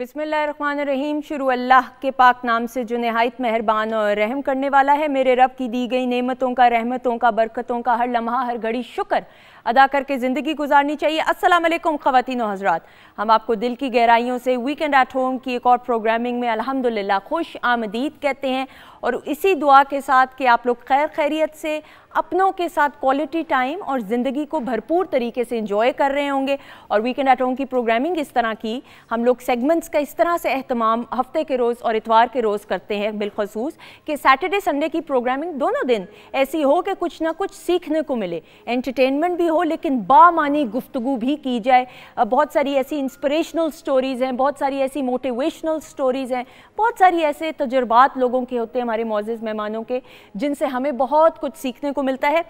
बिस्मिल्लाहिर्रहमानिर्रहीम। शुरू अल्लाह के पाक नाम से जो नहायत मेहरबान और रहम करने वाला है। मेरे रब की दी गई नेमतों का, रहमतों का, बरकतों का हर लम्हा हर घड़ी शुक्र अदा करके ज़िंदगी गुजारनी चाहिए। अस्सलाम वालेकुम ख़वातीन व हज़रात, हम आपको दिल की गहराइयों से वीकेंड एट होम की एक और प्रोग्रामिंग में अल्हम्दुलिल्लाह खुश आमदीद कहते हैं और इसी दुआ के साथ कि आप लोग खैर खैरियत से अपनों के साथ क्वालिटी टाइम और ज़िंदगी को भरपूर तरीके से इंजॉय कर रहे होंगे। और वीकेंड एट होम की प्रोग्रामिंग इस तरह की हम लोग सेगमेंट्स का इस तरह से अहतमाम हफ्ते के रोज़ और इतवार के रोज़ करते हैं बिलखसूस कि सैटरडे संडे की प्रोग्रामिंग दोनों दिन ऐसी हो कि कुछ ना कुछ सीखने को मिले, एंटरटेनमेंट भी हो लेकिन बामानी गुफ्तगू भी की जाए। बहुत सारी ऐसी इंस्पिरेशनल स्टोरीज़ हैं, बहुत सारी ऐसी मोटिवेशनल स्टोरीज़ हैं, बहुत सारी ऐसे तजुर्बात लोगों के होते हैं हमारे मौजूद मेहमानों के, जिनसे हमें बहुत कुछ सीखने को मिलता है।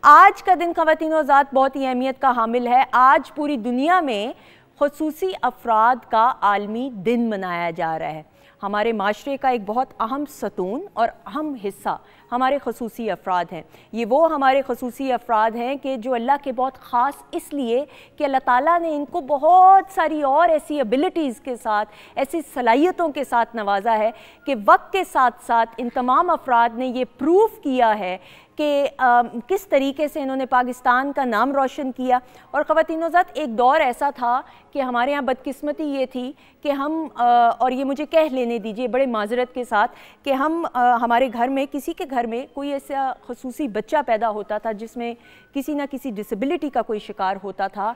आज का दिन ख़वातीन व हज़रात बहुत ही अहमियत का हामिल है। आज पूरी दुनिया में ख़ुसूसी अफराद का आलमी दिन मनाया जा रहा है। हमारे माशरे का एक बहुत अहम सतून और अहम हिस्सा हमारे ख़ुसूसी अफराद हैं। ये वो हमारे ख़ुसूसी अफराद हैं कि जो अल्लाह के बहुत ख़ास इसलिए कि अल्लाह ताला ने इनको बहुत सारी और ऐसी एबिलिटीज़ के साथ, ऐसी सलाहियतों के साथ नवाजा है कि वक्त के साथ साथ इन तमाम अफराद ने ये प्रूव किया है कि किस तरीके से इन्होंने पाकिस्तान का नाम रोशन किया। और ख़वातीन ज़ात एक दौर ऐसा था कि हमारे यहाँ बदकिस्मती ये थी कि हम और ये मुझे कह लेने दीजिए बड़े माजरत के साथ कि हम हमारे घर में किसी के घर में कोई ऐसा ख़ुसूसी बच्चा पैदा होता था जिसमें किसी ना किसी डिसेबिलिटी का कोई शिकार होता था,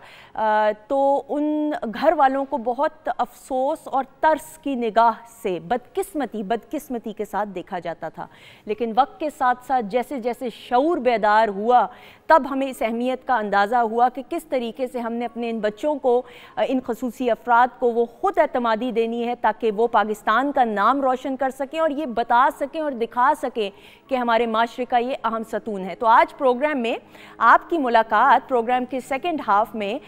तो उन घर वालों को बहुत अफसोस और तरस की निगाह से बदकिस्मती के साथ देखा जाता था। लेकिन वक्त के साथ साथ जैसे जैसे शऊर बेदार हुआ तब हमें इस अहमियत का अंदाज़ा हुआ कि किस तरीके से हमने अपने इन बच्चों को, इन खसूसी अफराद को वो ख़ुद एतमादी देनी है ताकि वो पाकिस्तान का नाम रोशन कर सकें और ये बता सकें और दिखा सकें कि हमारे माशरे का ये अहम सतून है। तो आज प्रोग्राम में आपकी मुलाकात प्रोग्राम के सेकंड हाफ में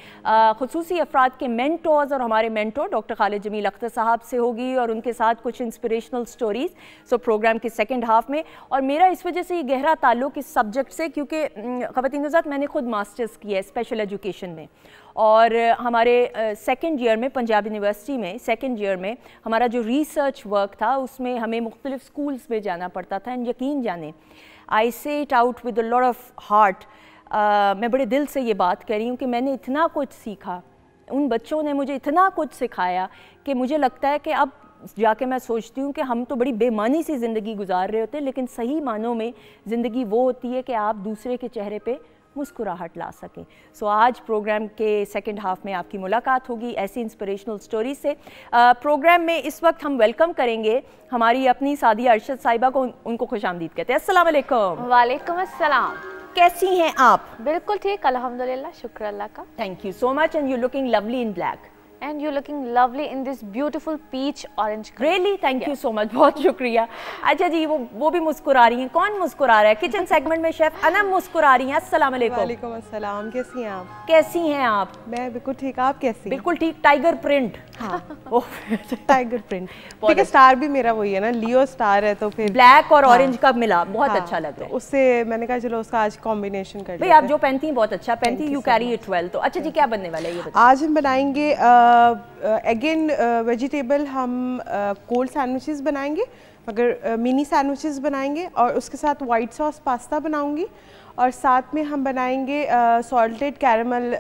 खसूसी अफराद के मेंटोर्स और हमारे मेंटोर डॉक्टर खालिद जमील अख्तर साहब से होगी और उनके साथ कुछ इंस्पिरेशनल स्टोरीज़। सो प्रोग्राम के सेकंड हाफ में, और मेरा इस वजह से ये गहरा ताल्लुक इस सब्जेक्ट से क्योंकि ख़वातीन ज़ात मैंने खुद मास्टर्स किया है स्पेशल एजुकेशन में, और हमारे सेकेंड ईयर में पंजाब यूनिवर्सिटी में सेकेंड ईयर में हमारा जो रिसर्च वर्क था उसमें हमें मुख्तलिफ स्कूल्स में जाना पड़ता था। एंड यकीन जाने आई से it out with a lot of heart, मैं बड़े दिल से ये बात कह रही हूँ कि मैंने इतना कुछ सीखा, उन बच्चों ने मुझे इतना कुछ सिखाया कि मुझे लगता है कि अब जाके मैं सोचती हूँ कि हम तो बड़ी बेमानी सी ज़िंदगी गुजार रहे होते हैं, लेकिन सही मानों में ज़िंदगी वो होती है कि आप दूसरे के चेहरे पे मुस्कुराहट ला सकें। सो आज प्रोग्राम के सेकंड हाफ में आपकी मुलाकात होगी ऐसी इंस्पिरेशनल स्टोरी से। प्रोग्राम में इस वक्त हम वेलकम करेंगे हमारी अपनी सादिया अरशद साहिबा को, उनको खुशामदीद कहते हैं। अस्सलाम वालेकुम। वालेकुम अस्सलाम। कैसी हैं आप? बिल्कुल ठीक, अल्हम्दुलिल्लाह, शुक्र अल्लाह का। Thank you so much and you looking lovely in black and you're looking lovely in this beautiful peach orange color. Really, thank you so much, बहुत शुक्रिया। अच्छा जी, वो भी मुस्कुरा रही हैं। कौन मुस्कुरा रहा है? किचन सेगमेंट में शेफ अनम मुस्कुरा रही हैं। अस्सलाम वालेकुम। वालेकुम अस्सलाम। कैसी हैं आप? कैसी हैं आप? मैं बिल्कुल ठीक, आप कैसी? बिल्कुल ठीक। Tiger print. हाँ टाइगर प्रिंट। ठीक है, स्टार भी मेरा वही है ना, लियो स्टार है, तो फिर ब्लैक और ऑरेंज का मिला बहुत अच्छा लग रहा है। उससे मैंने कहा चलो उसका आज कॉम्बिनेशन कर भाई, आप जो पहनती हैं बहुत अच्छा पहनती, यू कैरी इट वेल। तो अच्छा जी, क्या बनने वाला है ये बताइए? आज हम बनाएंगे अगेन वेजिटेबल, हम कोल्ड सैंडविचेस बनाएंगे, मगर मिनी सैंडविचेस बनाएंगे, और उसके साथ वाइट सॉस पास्ता बनाऊंगी, और साथ में हम बनाएंगे सॉल्टेड कैरेमल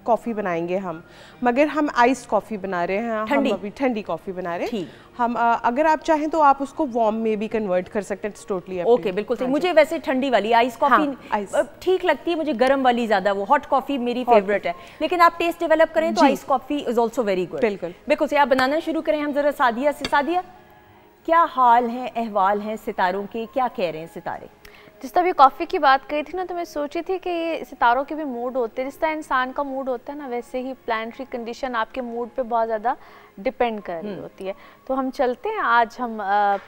कॉफ़ी बनाएंगे हम, मगर हम आइस्ड कॉफ़ी बना रहे हैं, हम अभी ठंडी कॉफ़ी बना रहे हैं हम। अगर आप चाहें तो आप उसको वार्म में भी कन्वर्ट कर सकते हैं, टोटली ओके। बिल्कुल सही। मुझे वैसे ठंडी वाली आइस कॉफ़ी ठीक लगती है, मुझे गर्म वाली ज़्यादा, वो हॉट कॉफ़ी मेरी फेवरेट है, लेकिन आप टेस्ट डेवलप करें तो ice coffee is also very good. बिल्कुल बिल्कुल सही। आप बनाना शुरू करें। हम ज़रा सादिया से, सादिया क्या हाल है, अहवाल हैं सितारों के, क्या कह रहे हैं सितारे? जिस तरह भी कॉफ़ी की बात करी थी ना, तो मैं सोची थी कि ये सितारों के भी मूड होते हैं, जिस तरह इंसान का मूड होता है ना, वैसे ही प्लानिटरी कंडीशन आपके मूड पे बहुत ज़्यादा डिपेंड कर रही होती है। तो हम चलते हैं, आज हम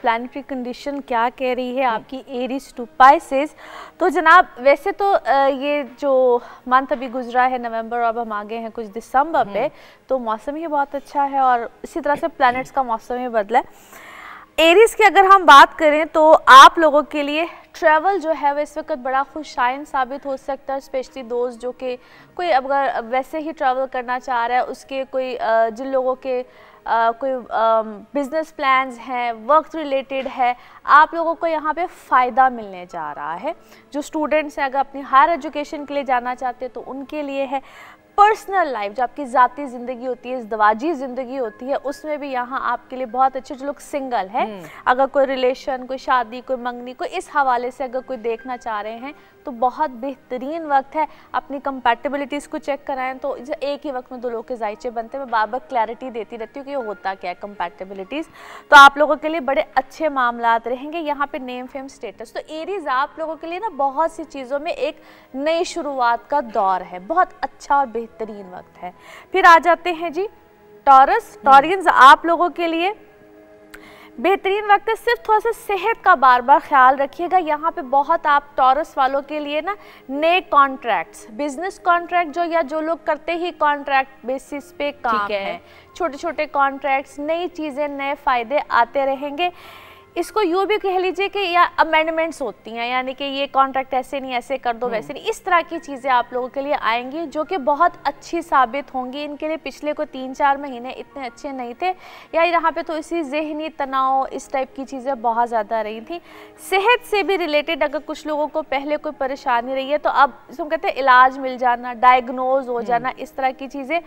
प्लानिटरी कंडीशन क्या कह रही है आपकी एरीज टू पाइसेस। तो जनाब, वैसे तो ये जो मंथ अभी गुजरा है नवंबर, अब हम आगे हैं कुछ दिसंबर पे, तो मौसम ही बहुत अच्छा है और इसी तरह से प्लैनेट्स का मौसम ही बदला है। एरीज की अगर हम बात करें तो आप लोगों के लिए ट्रैवल जो है वो इस वक्त बड़ा खुशाइन साबित हो सकता है, स्पेशली दोस्त जो कि कोई अगर वैसे ही ट्रैवल करना चाह रहा है, उसके कोई जिन लोगों के कोई बिजनेस प्लान्स हैं, वर्क रिलेटेड है, आप लोगों को यहाँ पे फ़ायदा मिलने जा रहा है। जो स्टूडेंट्स हैं अगर अपनी हायर एजुकेशन के लिए जाना चाहते हैं तो उनके लिए है। पर्सनल लाइफ जो आपकी ज़ाती ज़िंदगी होती है, इज़दवाजी ज़िंदगी होती है, उसमें भी यहाँ आपके लिए बहुत अच्छे, जो लोग सिंगल हैं, अगर कोई रिलेशन, कोई शादी, कोई मंगनी, कोई इस हवाले से अगर कोई देखना चाह रहे हैं तो बहुत बेहतरीन वक्त है। अपनी कंपैटिबिलिटीज़ को चेक कराएं तो एक ही वक्त में दो लोग के जायचे बनते हैं। मैं बार बार क्लैरिटी देती रहती हूँ कि ये होता क्या है कंपैटिबिलिटीज़। तो आप लोगों के लिए बड़े अच्छे मामलात रहेंगे। यहाँ पे नेम फेम स्टेटस, तो एरीज आप लोगों के लिए ना बहुत सी चीज़ों में एक नई शुरुआत का दौर है, बहुत अच्छा और बेहतरीन वक्त है। फिर आ जाते हैं जी टॉरस, टॉरियंस आप लोगों के लिए बेहतरीन वक्त है। सिर्फ थोड़ा सा सेहत का बार बार ख्याल रखिएगा। यहाँ पे बहुत आप टॉरस वालों के लिए ना नए कॉन्ट्रैक्ट्स, बिजनेस कॉन्ट्रैक्ट जो या जो लोग करते ही कॉन्ट्रैक्ट बेसिस पे काम है, छोटे छोटे कॉन्ट्रैक्ट्स, नई चीज़ें, नए फ़ायदे आते रहेंगे। इसको यूँ भी कह लीजिए कि या अमेंडमेंट्स होती हैं, यानी कि ये कॉन्ट्रैक्ट ऐसे नहीं, ऐसे कर दो, वैसे नहीं, इस तरह की चीज़ें आप लोगों के लिए आएंगी जो कि बहुत अच्छी साबित होंगी। इनके लिए पिछले को 3-4 महीने इतने अच्छे नहीं थे, या यहाँ पे तो इसी जहनी तनाव, इस टाइप की चीज़ें बहुत ज़्यादा रही थी। सेहत से भी रिलेटेड अगर कुछ लोगों को पहले कोई परेशानी रही है तो अब हम कहते हैं इलाज मिल जाना, डायग्नोज हो जाना, इस तरह की चीज़ें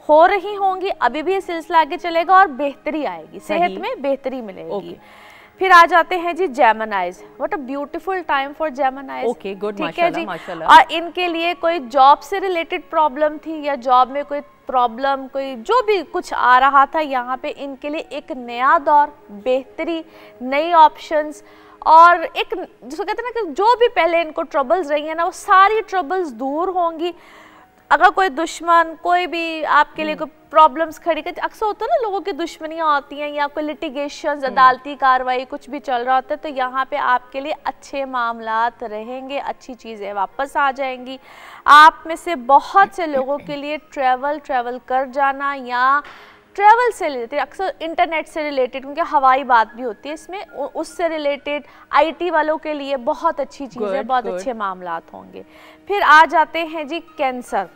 हो रही होंगी। अभी भी ये सिलसिला आगे चलेगा और बेहतरी आएगी, सेहत में बेहतरी मिलेगी। फिर आ जाते हैं जी Geminis. What a beautiful time for Geminis. Okay, good, ठीक है जी। माशाल्लाह। और इनके लिए कोई जॉब से रिलेटेड प्रॉब्लम थी या जॉब में कोई प्रॉब्लम, कोई जो भी कुछ आ रहा था, यहाँ पे इनके लिए एक नया दौर, बेहतरी, नई ऑप्शंस, और एक जिसको कहते हैं ना कि जो भी पहले इनको ट्रबल्स रही है ना, वो सारी ट्रबल्स दूर होंगी। अगर कोई दुश्मन, कोई भी आपके लिए कोई प्रॉब्लम्स खड़ी कर, अक्सर होता है ना लोगों की दुश्मनियां होती हैं या कोई लिटिगेशन, अदालती कार्रवाई कुछ भी चल रहा होता है, तो यहाँ पे आपके लिए अच्छे मामलात रहेंगे, अच्छी चीज़ें वापस आ जाएंगी। आप में से बहुत से लोगों के लिए ट्रैवल कर जाना या ट्रैवल से रिलेटेड, अक्सर इंटरनेट से रिलेटेड, क्योंकि हवाई बात भी होती है इसमें, उससे रिलेटेड IT वालों के लिए बहुत अच्छी चीज़ है, बहुत अच्छे मामलात होंगे। फिर आ जाते हैं जी कैंसर।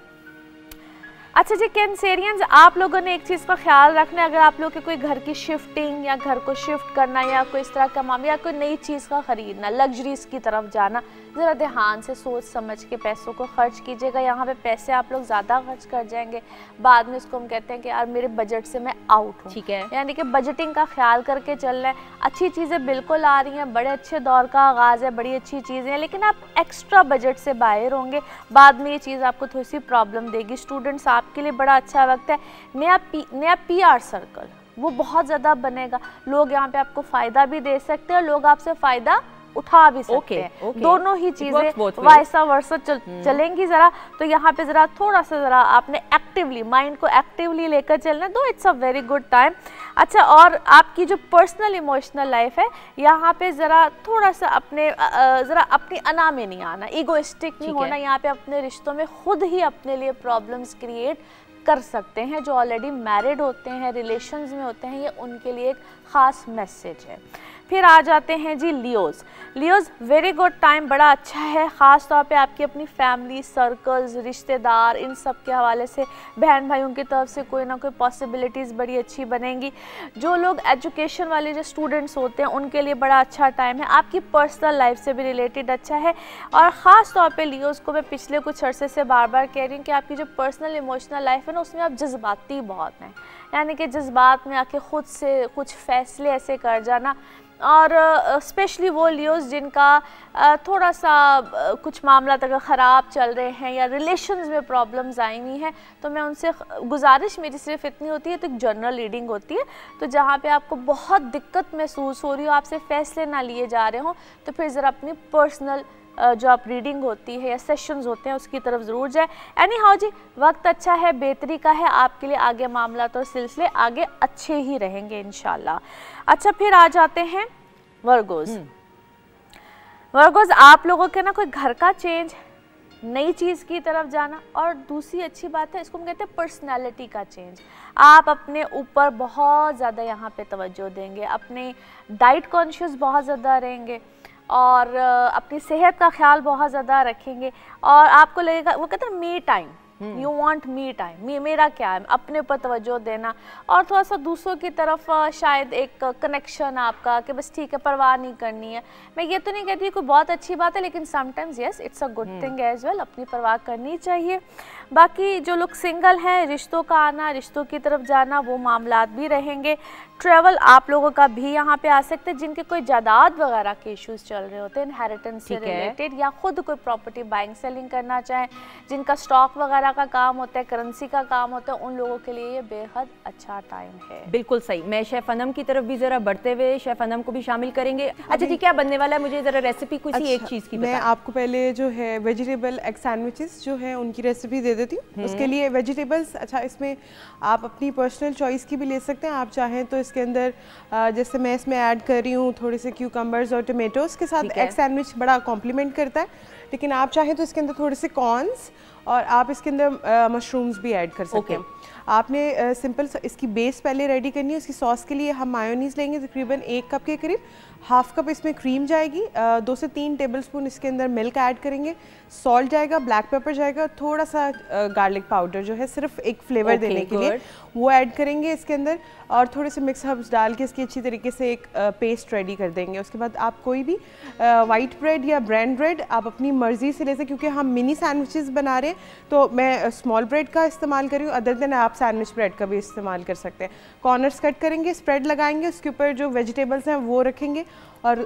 अच्छा जी, कैंसेरियंस आप लोगों ने एक चीज़ का ख्याल रखना है, अगर आप लोग के कोई घर की शिफ्टिंग या घर को शिफ्ट करना या कोई इस तरह का मामला या कोई नई चीज़ का ख़रीदना, लग्जरीज की तरफ जाना, ज़रा ध्यान से सोच समझ के पैसों को खर्च कीजिएगा। यहाँ पे पैसे आप लोग ज़्यादा खर्च कर जाएंगे, बाद में इसको हम कहते हैं कि यार मेरे बजट से मैं आउट हूँ। ठीक है, यानी कि बजटिंग का ख्याल करके चल रहा है। अच्छी चीज़ें बिल्कुल आ रही हैं, बड़े अच्छे दौर का आगाज़ है, बड़ी अच्छी चीज़ें हैं, लेकिन आप एक्स्ट्रा बजट से बाहर होंगे, बाद में ये चीज़ आपको थोड़ी सी प्रॉब्लम देगी। स्टूडेंट्स आपके लिए बड़ा अच्छा वक्त है। नया PR सर्कल वो बहुत ज़्यादा बनेगा। लोग यहाँ पे आपको फ़ायदा भी दे सकते हैं और लोग आपसे फ़ायदा उठा भी सकते हैं। दोनों ही चीज़ें वाइसा वर्सा चलेंगी। ज़रा तो यहाँ पे ज़रा थोड़ा सा ज़रा आपने एक्टिवली माइंड को एक्टिवली लेकर चलना, दो it's a very good time. अच्छा, और आपकी जो पर्सनल इमोशनल लाइफ है, यहाँ पे ज़रा थोड़ा सा ज़रा अपनी अना में नहीं आना, ईगोइस्टिक नहीं होना। यहाँ पे अपने रिश्तों में खुद ही अपने लिए प्रॉब्लम्स क्रिएट कर सकते हैं। जो ऑलरेडी मैरिड होते हैं, रिलेशंस में होते हैं, ये उनके लिए एक ख़ास मैसेज है। फिर आ जाते हैं जी Leos. Leos very good time, बड़ा अच्छा है, ख़ास तौर पे आपकी अपनी फैमिली सर्कल्स, रिश्तेदार, इन सब के हवाले से बहन भाइयों की तरफ से कोई ना कोई पॉसिबिलिटीज़ बड़ी अच्छी बनेंगी। जो लोग एजुकेशन वाले जो स्टूडेंट्स होते हैं उनके लिए बड़ा अच्छा टाइम है। आपकी पर्सनल लाइफ से भी रिलेटेड अच्छा है। और ख़ास तौर पे लियोज को मैं पिछले कुछ अरसे से बार बार कह रही हूँ कि आपकी जो पर्सनल इमोशनल लाइफ है ना, उसमें आप जज्बाती बहुत हैं, यानी कि जज्बात में आके ख़ुद से कुछ फ़ैसले ऐसे कर जाना। और स्पेशली वो लियोज जिनका थोड़ा सा कुछ मामला अगर ख़राब चल रहे हैं या रिलेशंस में प्रॉब्लम्स आई हुई हैं, तो मैं उनसे गुजारिश मेरी सिर्फ इतनी होती है, तो एक जनरल रीडिंग होती है, तो जहाँ पे आपको बहुत दिक्कत महसूस हो रही हो, आपसे फ़ैसले ना लिए जा रहे हों, तो फिर ज़रा अपनी पर्सनल जो आप रीडिंग होती है या सेशंस होते हैं उसकी तरफ ज़रूर जाए। एनी हाउ जी, वक्त अच्छा है, बेहतरी का है आपके लिए, आगे मामला और सिलसिले आगे अच्छे ही रहेंगे इंशाल्लाह। अच्छा, फिर आ जाते हैं वर्गोज। वर्गोज आप लोगों के ना कोई घर का चेंज, नई चीज़ की तरफ जाना, और दूसरी अच्छी बात है, इसको हम कहते हैं पर्सनैलिटी का चेंज। आप अपने ऊपर बहुत ज़्यादा यहाँ पे तवज्जो देंगे, अपने डाइट कॉन्शियस बहुत ज़्यादा रहेंगे और अपनी सेहत का ख्याल बहुत ज़्यादा रखेंगे। और आपको लगेगा, वो कहते हैं me time, you want me time, मेरा क्या है, अपने पर तवज्जो देना और थोड़ा सा दूसरों की तरफ शायद एक कनेक्शन आपका कि बस ठीक है परवाह नहीं करनी है। मैं ये तो नहीं कहती कोई बहुत अच्छी बात है, लेकिन sometimes yes it's a good thing as well, अपनी परवाह करनी चाहिए। बाकी जो लोग सिंगल हैं, रिश्तों का आना, रिश्तों की तरफ जाना, वो मामलात भी रहेंगे। ट्रैवल आप लोगों का भी यहाँ पे आ सकते हैं जिनके कोई जायदाद वगैरह के इश्यूज चल रहे होते हैं इनहेरिटेंस से रिलेटेड, या खुद कोई प्रॉपर्टी बाइंग सेलिंग करना चाहें, जिनका स्टॉक वगैरह का काम होता है, करेंसी का काम होता है, उन लोगों के लिए ये बेहद अच्छा टाइम है। बिल्कुल सही। मैं शेफ अनम की तरफ भी जरा बढ़ते हुए शेफ अनम को भी शामिल करेंगे। अच्छा जी, क्या बनने वाला है, मुझे जरा रेसिपी कुछ एक चीज़ की मैं आपको पहले जो है वेजिटेबल एग सैंडविचेस जो है उनकी रेसिपी दे देती हूँ। उसके लिए वेजिटेबल्स, अच्छा इसमें आप अपनी पर्सनल चॉइस की भी ले सकते हैं। आप चाहें तो इसके अंदर जैसे मैं इसमें ऐड कर रही हूँ थोड़े से क्यूकम्बर्स और टमेटोज़ के साथ एग सैंडविच बड़ा कॉम्प्लीमेंट करता है। लेकिन आप चाहें तो इसके अंदर थोड़े से कॉर्न्स और आप इसके अंदर मशरूम्स भी ऐड कर सकते हैं। आपने सिंपल इसकी बेस पहले रेडी करनी है। उसकी सॉस के लिए हम मायोनीज़ लेंगे तकरीबन 1 कप के करीब। हाफ कप इसमें क्रीम जाएगी, 2 से 3 टेबलस्पून इसके अंदर मिल्क ऐड करेंगे, सॉल्ट जाएगा, ब्लैक पेपर जाएगा, थोड़ा सा गार्लिक पाउडर जो है सिर्फ एक फ्लेवर देने के लिए वो ऐड करेंगे इसके अंदर, और थोड़े से मिक्स हर्ब्स डाल के इसकी अच्छी तरीके से एक पेस्ट रेडी कर देंगे। उसके बाद आप कोई भी वाइट ब्रेड या ब्राउन ब्रेड आप अपनी मर्ज़ी से ले सकते, क्योंकि हम मिनी सैंडविचेस बना रहे हैं तो मैं स्मॉल ब्रेड का इस्तेमाल कर रही हूँ। अदर देन आप सैंडविच ब्रेड का भी इस्तेमाल कर सकते हैं। कॉर्नर्स कट करेंगे, स्प्रेड लगाएंगे, उसके ऊपर जो वेजिटेबल्स हैं वो रखेंगे और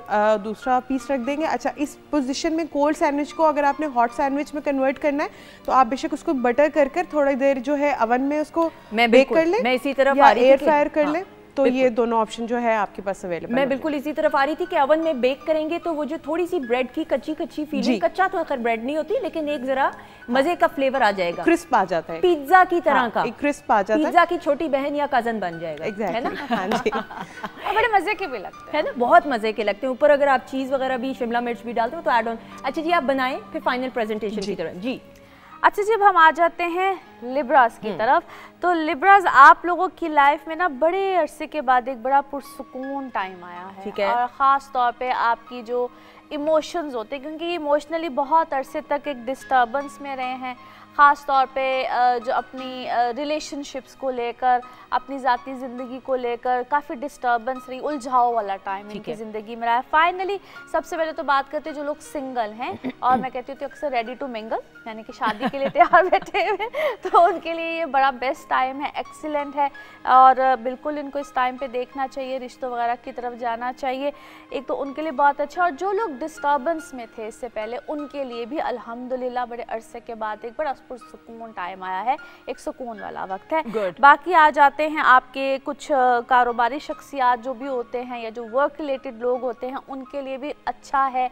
दूसरा पीस रख देंगे। अच्छा, इस पोजीशन में कोल्ड सैंडविच को अगर आपने हॉट सैंडविच में कन्वर्ट करना है तो आप बेशक उसको बटर कर थोड़ी देर जो है अवन में उसको बेक कर लें, मैं इसी तरफ या एयर फ्रायर कर लें। तो ये दोनों ऑप्शन जो है आपके पास अवेलेबल। मैं बिल्कुल इसी तरफ आ रही थी कि अवन में बेक करेंगे तो वो जो थोड़ी सी ब्रेड की कच्ची फीलिंग, कच्चा तो खैर ब्रेड नहीं होती लेकिन एक जरा मजे का फ्लेवर आ जाएगा, क्रिस्प आ जाता है, पिज्जा की तरह का एक क्रिस्प आ जाता है, पिज्जा की छोटी बहन या कजन बन जाएगा, है ना? हाँ जी। बड़े मजे के भी लगते हैं ना, बहुत मजे के लगते हैं। ऊपर अगर आप चीज वगैरह भी, शिमला मिर्च भी डालते हो तो ऐड ऑन। अच्छा जी, आप बनाएं फिर फाइनल प्रेजेंटेशन की तरफ जी। अच्छा जी, अब हम आ जाते हैं लिब्रास की तरफ। तो लिब्रास आप लोगों की लाइफ में ना बड़े अरसे के बाद एक बड़ा पुरसुकून टाइम आया है, ठीक है। और ख़ास तौर पे आपकी जो इमोशंस होते हैं, क्योंकि इमोशनली बहुत अरसे तक एक डिस्टर्बेंस में रहे हैं, ख़ास तौर पे जो अपनी रिलेशनशिप्स को लेकर, अपनी ज़ाती ज़िंदगी को लेकर काफ़ी डिस्टर्बेंस रही, उलझाव वाला टाइम इनकी ज़िंदगी में रहा है। फाइनली सबसे पहले तो बात करते हैं जो लोग सिंगल हैं, और मैं कहती हूँ तो अक्सर रेडी टू मिंगल, यानी कि शादी के लिए तैयार बैठे हुए, तो उनके लिए ये बड़ा बेस्ट टाइम है, एक्सीलेंट है, और बिल्कुल इनको इस टाइम पे देखना चाहिए, रिश्तों वगैरह की तरफ जाना चाहिए। एक तो उनके लिए बहुत अच्छा, और जो लोग डिस्टर्बेंस में थे इससे पहले उनके लिए भी अल्हम्दुलिल्लाह बड़े अरसे के बाद एक बड़ा सुकून टाइम आया है, एक सुकून वाला वक्त है। बाकी आ जाते हैं आपके कुछ कारोबारी शख्सियात जो भी होते हैं या जो वर्क रिलेटेड लोग होते हैं, उनके लिए भी अच्छा है।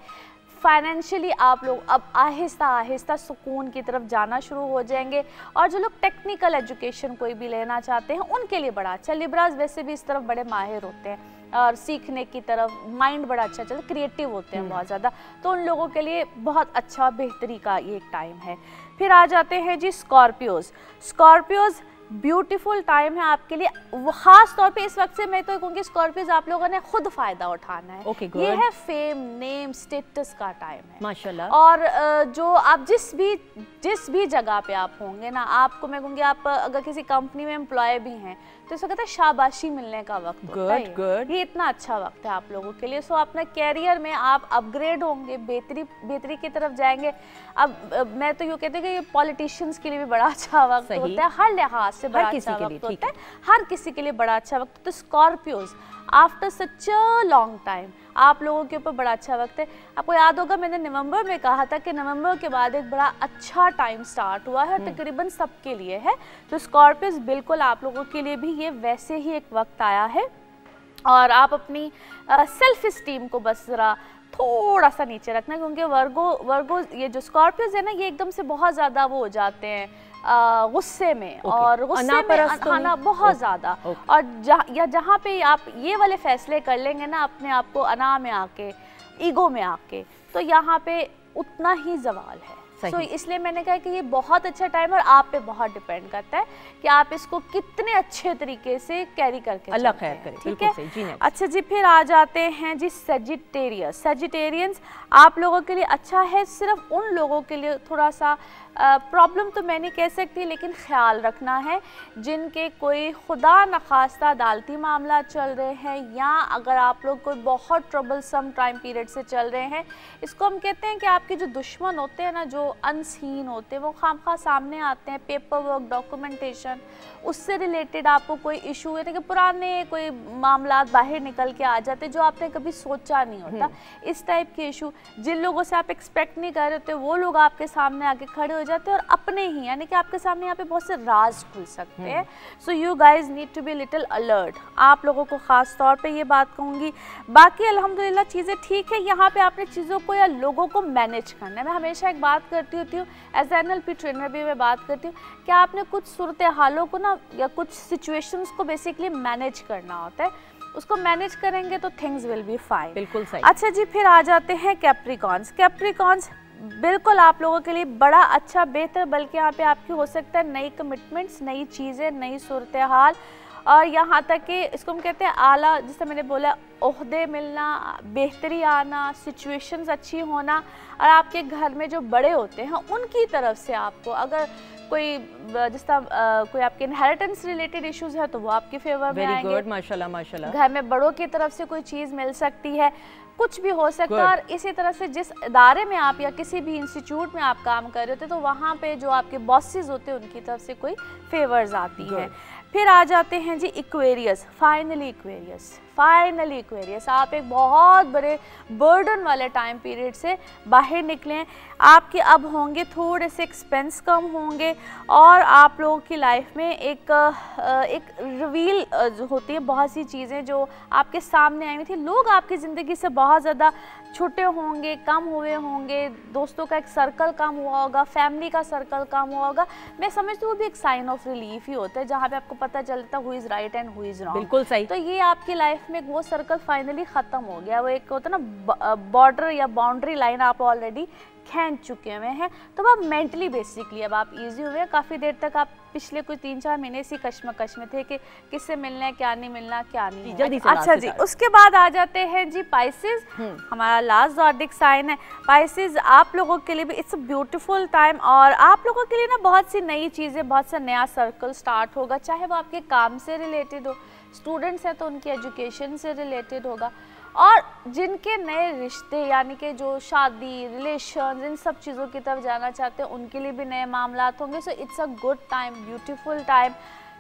फाइनेंशियली आप लोग अब आहिस्ता आहिस्ता सुकून की तरफ जाना शुरू हो जाएंगे, और जो लोग टेक्निकल एजुकेशन कोई भी लेना चाहते हैं उनके लिए बड़ा अच्छा। लिब्रास वैसे भी इस तरफ बड़े माहिर होते हैं और सीखने की तरफ माइंड बड़ा अच्छा चलता, क्रिएटिव होते हैं बहुत ज़्यादा, तो उन लोगों के लिए बहुत अच्छा बेहतरी का ये एक टाइम है। फिर आ जाते हैं जी स्कॉर्पियोज ब्यूटीफुल टाइम है आपके लिए, खास तौर पे इस वक्त से मैं तो कहूँगी स्कॉर्पियोज आप लोगों ने खुद फायदा उठाना है। ये है फेम, नेम, स्टेटस का टाइम है माशाल्लाह। और जो आप जिस भी जगह पे आप होंगे ना, आपको मैं कहूँगी आप अगर किसी कंपनी में एम्प्लॉय भी हैं तो इसको कहते हैं शाबाशी मिलने का वक्त होता है। ये इतना अच्छा वक्त है आप लोगों के लिए। सो अपने कैरियर में आप अपग्रेड होंगे, बेहतरी की तरफ जाएंगे। अब मैं तो यूँ कहती हूँ कि ये पॉलिटिशियंस के लिए भी बड़ा अच्छा वक्त होता है, हर लिहाज से बड़ा अच्छा वक्त होता है, हर किसी के लिए बड़ा अच्छा वक्त। तो Scorpios after such a long time आप लोगों के ऊपर बड़ा अच्छा वक्त है। आपको याद होगा मैंने नवंबर में कहा था कि नवंबर के बाद एक बड़ा अच्छा टाइम स्टार्ट हुआ है, तकरीबन सबके लिए है। तो स्कॉर्पियोज बिल्कुल आप लोगों के लिए भी ये वैसे ही एक वक्त आया है, और आप अपनी सेल्फ स्टीम को बस ज़रा थोड़ा सा नीचे रखना, क्योंकि वर्गो ये जो स्कॉर्पियोज है ना, ये एकदम से बहुत ज़्यादा वो हो जाते हैं गुस्से में, और गुस्से में आना बहुत ज़्यादा, और जहाँ पे आप ये वाले फैसले कर लेंगे ना अपने आप को अना में आके, ईगो में आके, तो यहाँ पे उतना ही जवाल है। सो इसलिए मैंने कहा कि ये बहुत अच्छा टाइम है, और आप पे बहुत डिपेंड करता है कि आप इसको कितने अच्छे तरीके से कैरी करके अल्लाह खैर करे। ठीक है। अच्छा जी, फिर आ जाते हैं जी सजिटेरियंस आप लोगों के लिए अच्छा है। सिर्फ उन लोगों के लिए थोड़ा सा प्रॉब्लम तो मैं नहीं कह सकती, लेकिन ख्याल रखना है जिनके कोई खुदा नखास्ता अदालती मामला चल रहे हैं, या अगर आप लोग कोई बहुत ट्रबलसम टाइम पीरियड से चल रहे हैं, इसको हम कहते हैं कि आपके जो दुश्मन होते हैं ना, जो अनसीन होते हैं, वो खामखा सामने आते हैं, पेपर वर्क, डॉक्यूमेंटेशन, उससे रिलेटेड आपको कोई इशू यानी कि पुराने कोई मामला बाहर निकल के आ जाते जो आपने कभी सोचा नहीं होता, इस टाइप के इशू जिन लोगों से आप एक्सपेक्ट नहीं कर रहे होते, वो लोग आपके सामने आके खड़े हो जाते हैं और अपने ही यानी कि आपके सामने यहाँ पे बहुत से राज खुल सकते हैं। So you guys need to be little alert. आप लोगों को ख़ास तौर पे ये बात कहूँगी। बाकी अल्हम्दुलिल्लाह चीज़ें ठीक है। यहाँ पे आपने चीज़ों को या लोगों को मैनेज करना है। मैं हमेशा एक बात करती होती हूँ, एज NLP ट्रेनर भी मैं बात करती हूँ कि आपने कुछ सूरत हालों को ना या कुछ सिचुएशंस को बेसिकली मैनेज करना होता है। उसको मैनेज करेंगे तो थिंग्स विल बी फाइन। बिल्कुल सही। अच्छा जी, फिर आ जाते हैं कैप्रिकॉन्स। कैप्रिकॉन्स बिल्कुल आप लोगों के लिए बड़ा अच्छा, बेहतर, बल्कि यहाँ पे आपकी हो सकता है नई कमिटमेंट्स, नई चीज़ें, नई सूरत हाल, और यहाँ तक कि इसको हम कहते हैं आला, जिससे मैंने बोला ओहदे मिलना, बेहतरी आना, सिचुएशंस अच्छी होना, और आपके घर में जो बड़े होते हैं उनकी तरफ से आपको अगर कोई जिस तरह कोई आपके इनहेरिटेंस रिलेटेड इश्यूज है तो वो आपके फेवर में आएंगे। वेरी गुड, माशाल्लाह माशाल्लाह। घर में बड़ों की तरफ से कोई चीज़ मिल सकती है, कुछ भी हो सकता है। और इसी तरह से जिस इदारे में आप या किसी भी इंस्टीट्यूट में आप काम कर रहे होते तो वहाँ पे जो आपके बॉसेस होते हैं उनकी तरफ से कोई फेवर्स आती है। फिर आ जाते हैं जी इक्वेरियस। फाइनली इक्वेरियस, आप एक बहुत बड़े बर्डन वाले टाइम पीरियड से बाहर निकले। आपके अब होंगे थोड़े से एक्सपेंस कम होंगे, और आप लोगों की लाइफ में एक रिवील होती है बहुत सी चीज़ें जो आपके सामने आई हुई थी। लोग आपकी ज़िंदगी से बहुत ज़्यादा छुट्टे होंगे, कम हुए होंगे, दोस्तों का एक सर्कल कम हुआ होगा, फैमिली का सर्कल कम हुआ होगा। मैं समझती हूँ वो भी एक साइन ऑफ रिलीफ ही होता है, जहाँ पे आपको पता चलता है who is right and who is wrong. बिल्कुल सही। तो ये आपकी लाइफ में वो सर्कल फाइनली ख़त्म हो गया। वो एक होता है ना बॉर्डर या बाउंड्री लाइन आप ऑलरेडी खींच चुके हुए हैं। तो अब मेंटली बेसिकली अब आप इजी हुए हैं। काफ़ी देर तक आप पिछले कुछ 3-4 महीने से कश्मकश में थे कि किससे मिलना है, क्या नहीं मिलना, क्या नहीं। जल्दी से अच्छा जी, उसके बाद आ जाते हैं जी पाइसेस। हमारा लास्ट ज़ोडिक साइन है पाइसेस। आप लोगों के लिए भी इट्स अ ब्यूटीफुल टाइम, और आप लोगों के लिए ना बहुत सी नई चीज़ें, बहुत सा नया सर्कल स्टार्ट होगा, चाहे वो आपके काम से रिलेटेड हो, स्टूडेंट्स हैं तो उनकी एजुकेशन से रिलेटेड होगा, और जिनके नए रिश्ते यानी कि जो शादी, रिलेशन, इन सब चीज़ों की तरफ जाना चाहते हैं उनके लिए भी नए मामलात होंगे। So it's a good time, beautiful time.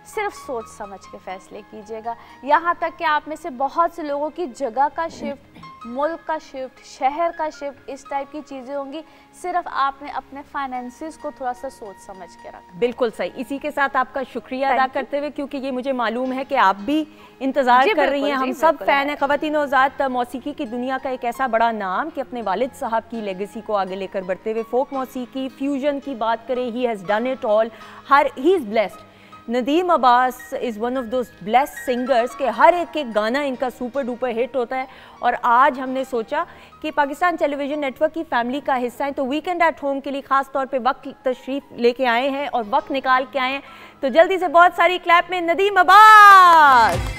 सिर्फ सोच समझ के फैसले कीजिएगा। यहाँ तक कि आप में से बहुत से लोगों की जगह का शिफ्ट, मुल्क का शिफ्ट, शहर का शिफ्ट, इस टाइप की चीज़ें होंगी। सिर्फ आपने अपने फाइनेंसिस को थोड़ा सा सोच समझ के रखा। बिल्कुल सही। इसी के साथ आपका शुक्रिया अदा करते हुए, क्योंकि ये मुझे मालूम है कि आप भी इंतज़ार कर रही हैं, हम सब फ़ैन हैं। ख़वातीन औज़ात मौसीकी की दुनिया का एक ऐसा बड़ा नाम कि अपने वालिद साहब की लेगेसी को आगे लेकर बढ़ते हुए फोक मौसीकी, फ्यूजन की बात करें, he has done it all. He is blessed. Nadeem Abbas is one of those blessed singers के हर एक गाना इनका सुपर डुपर हिट होता है। और आज हमने सोचा कि पाकिस्तान टेलीविज़न नेटवर्क की फैमिली का हिस्सा है, तो वीकेंड एट होम के लिए ख़ास तौर पे वक्त तशरीफ़ लेके आए हैं और वक्त निकाल के आए हैं। तो जल्दी से बहुत सारी क्लैप में नदीम अब्बास।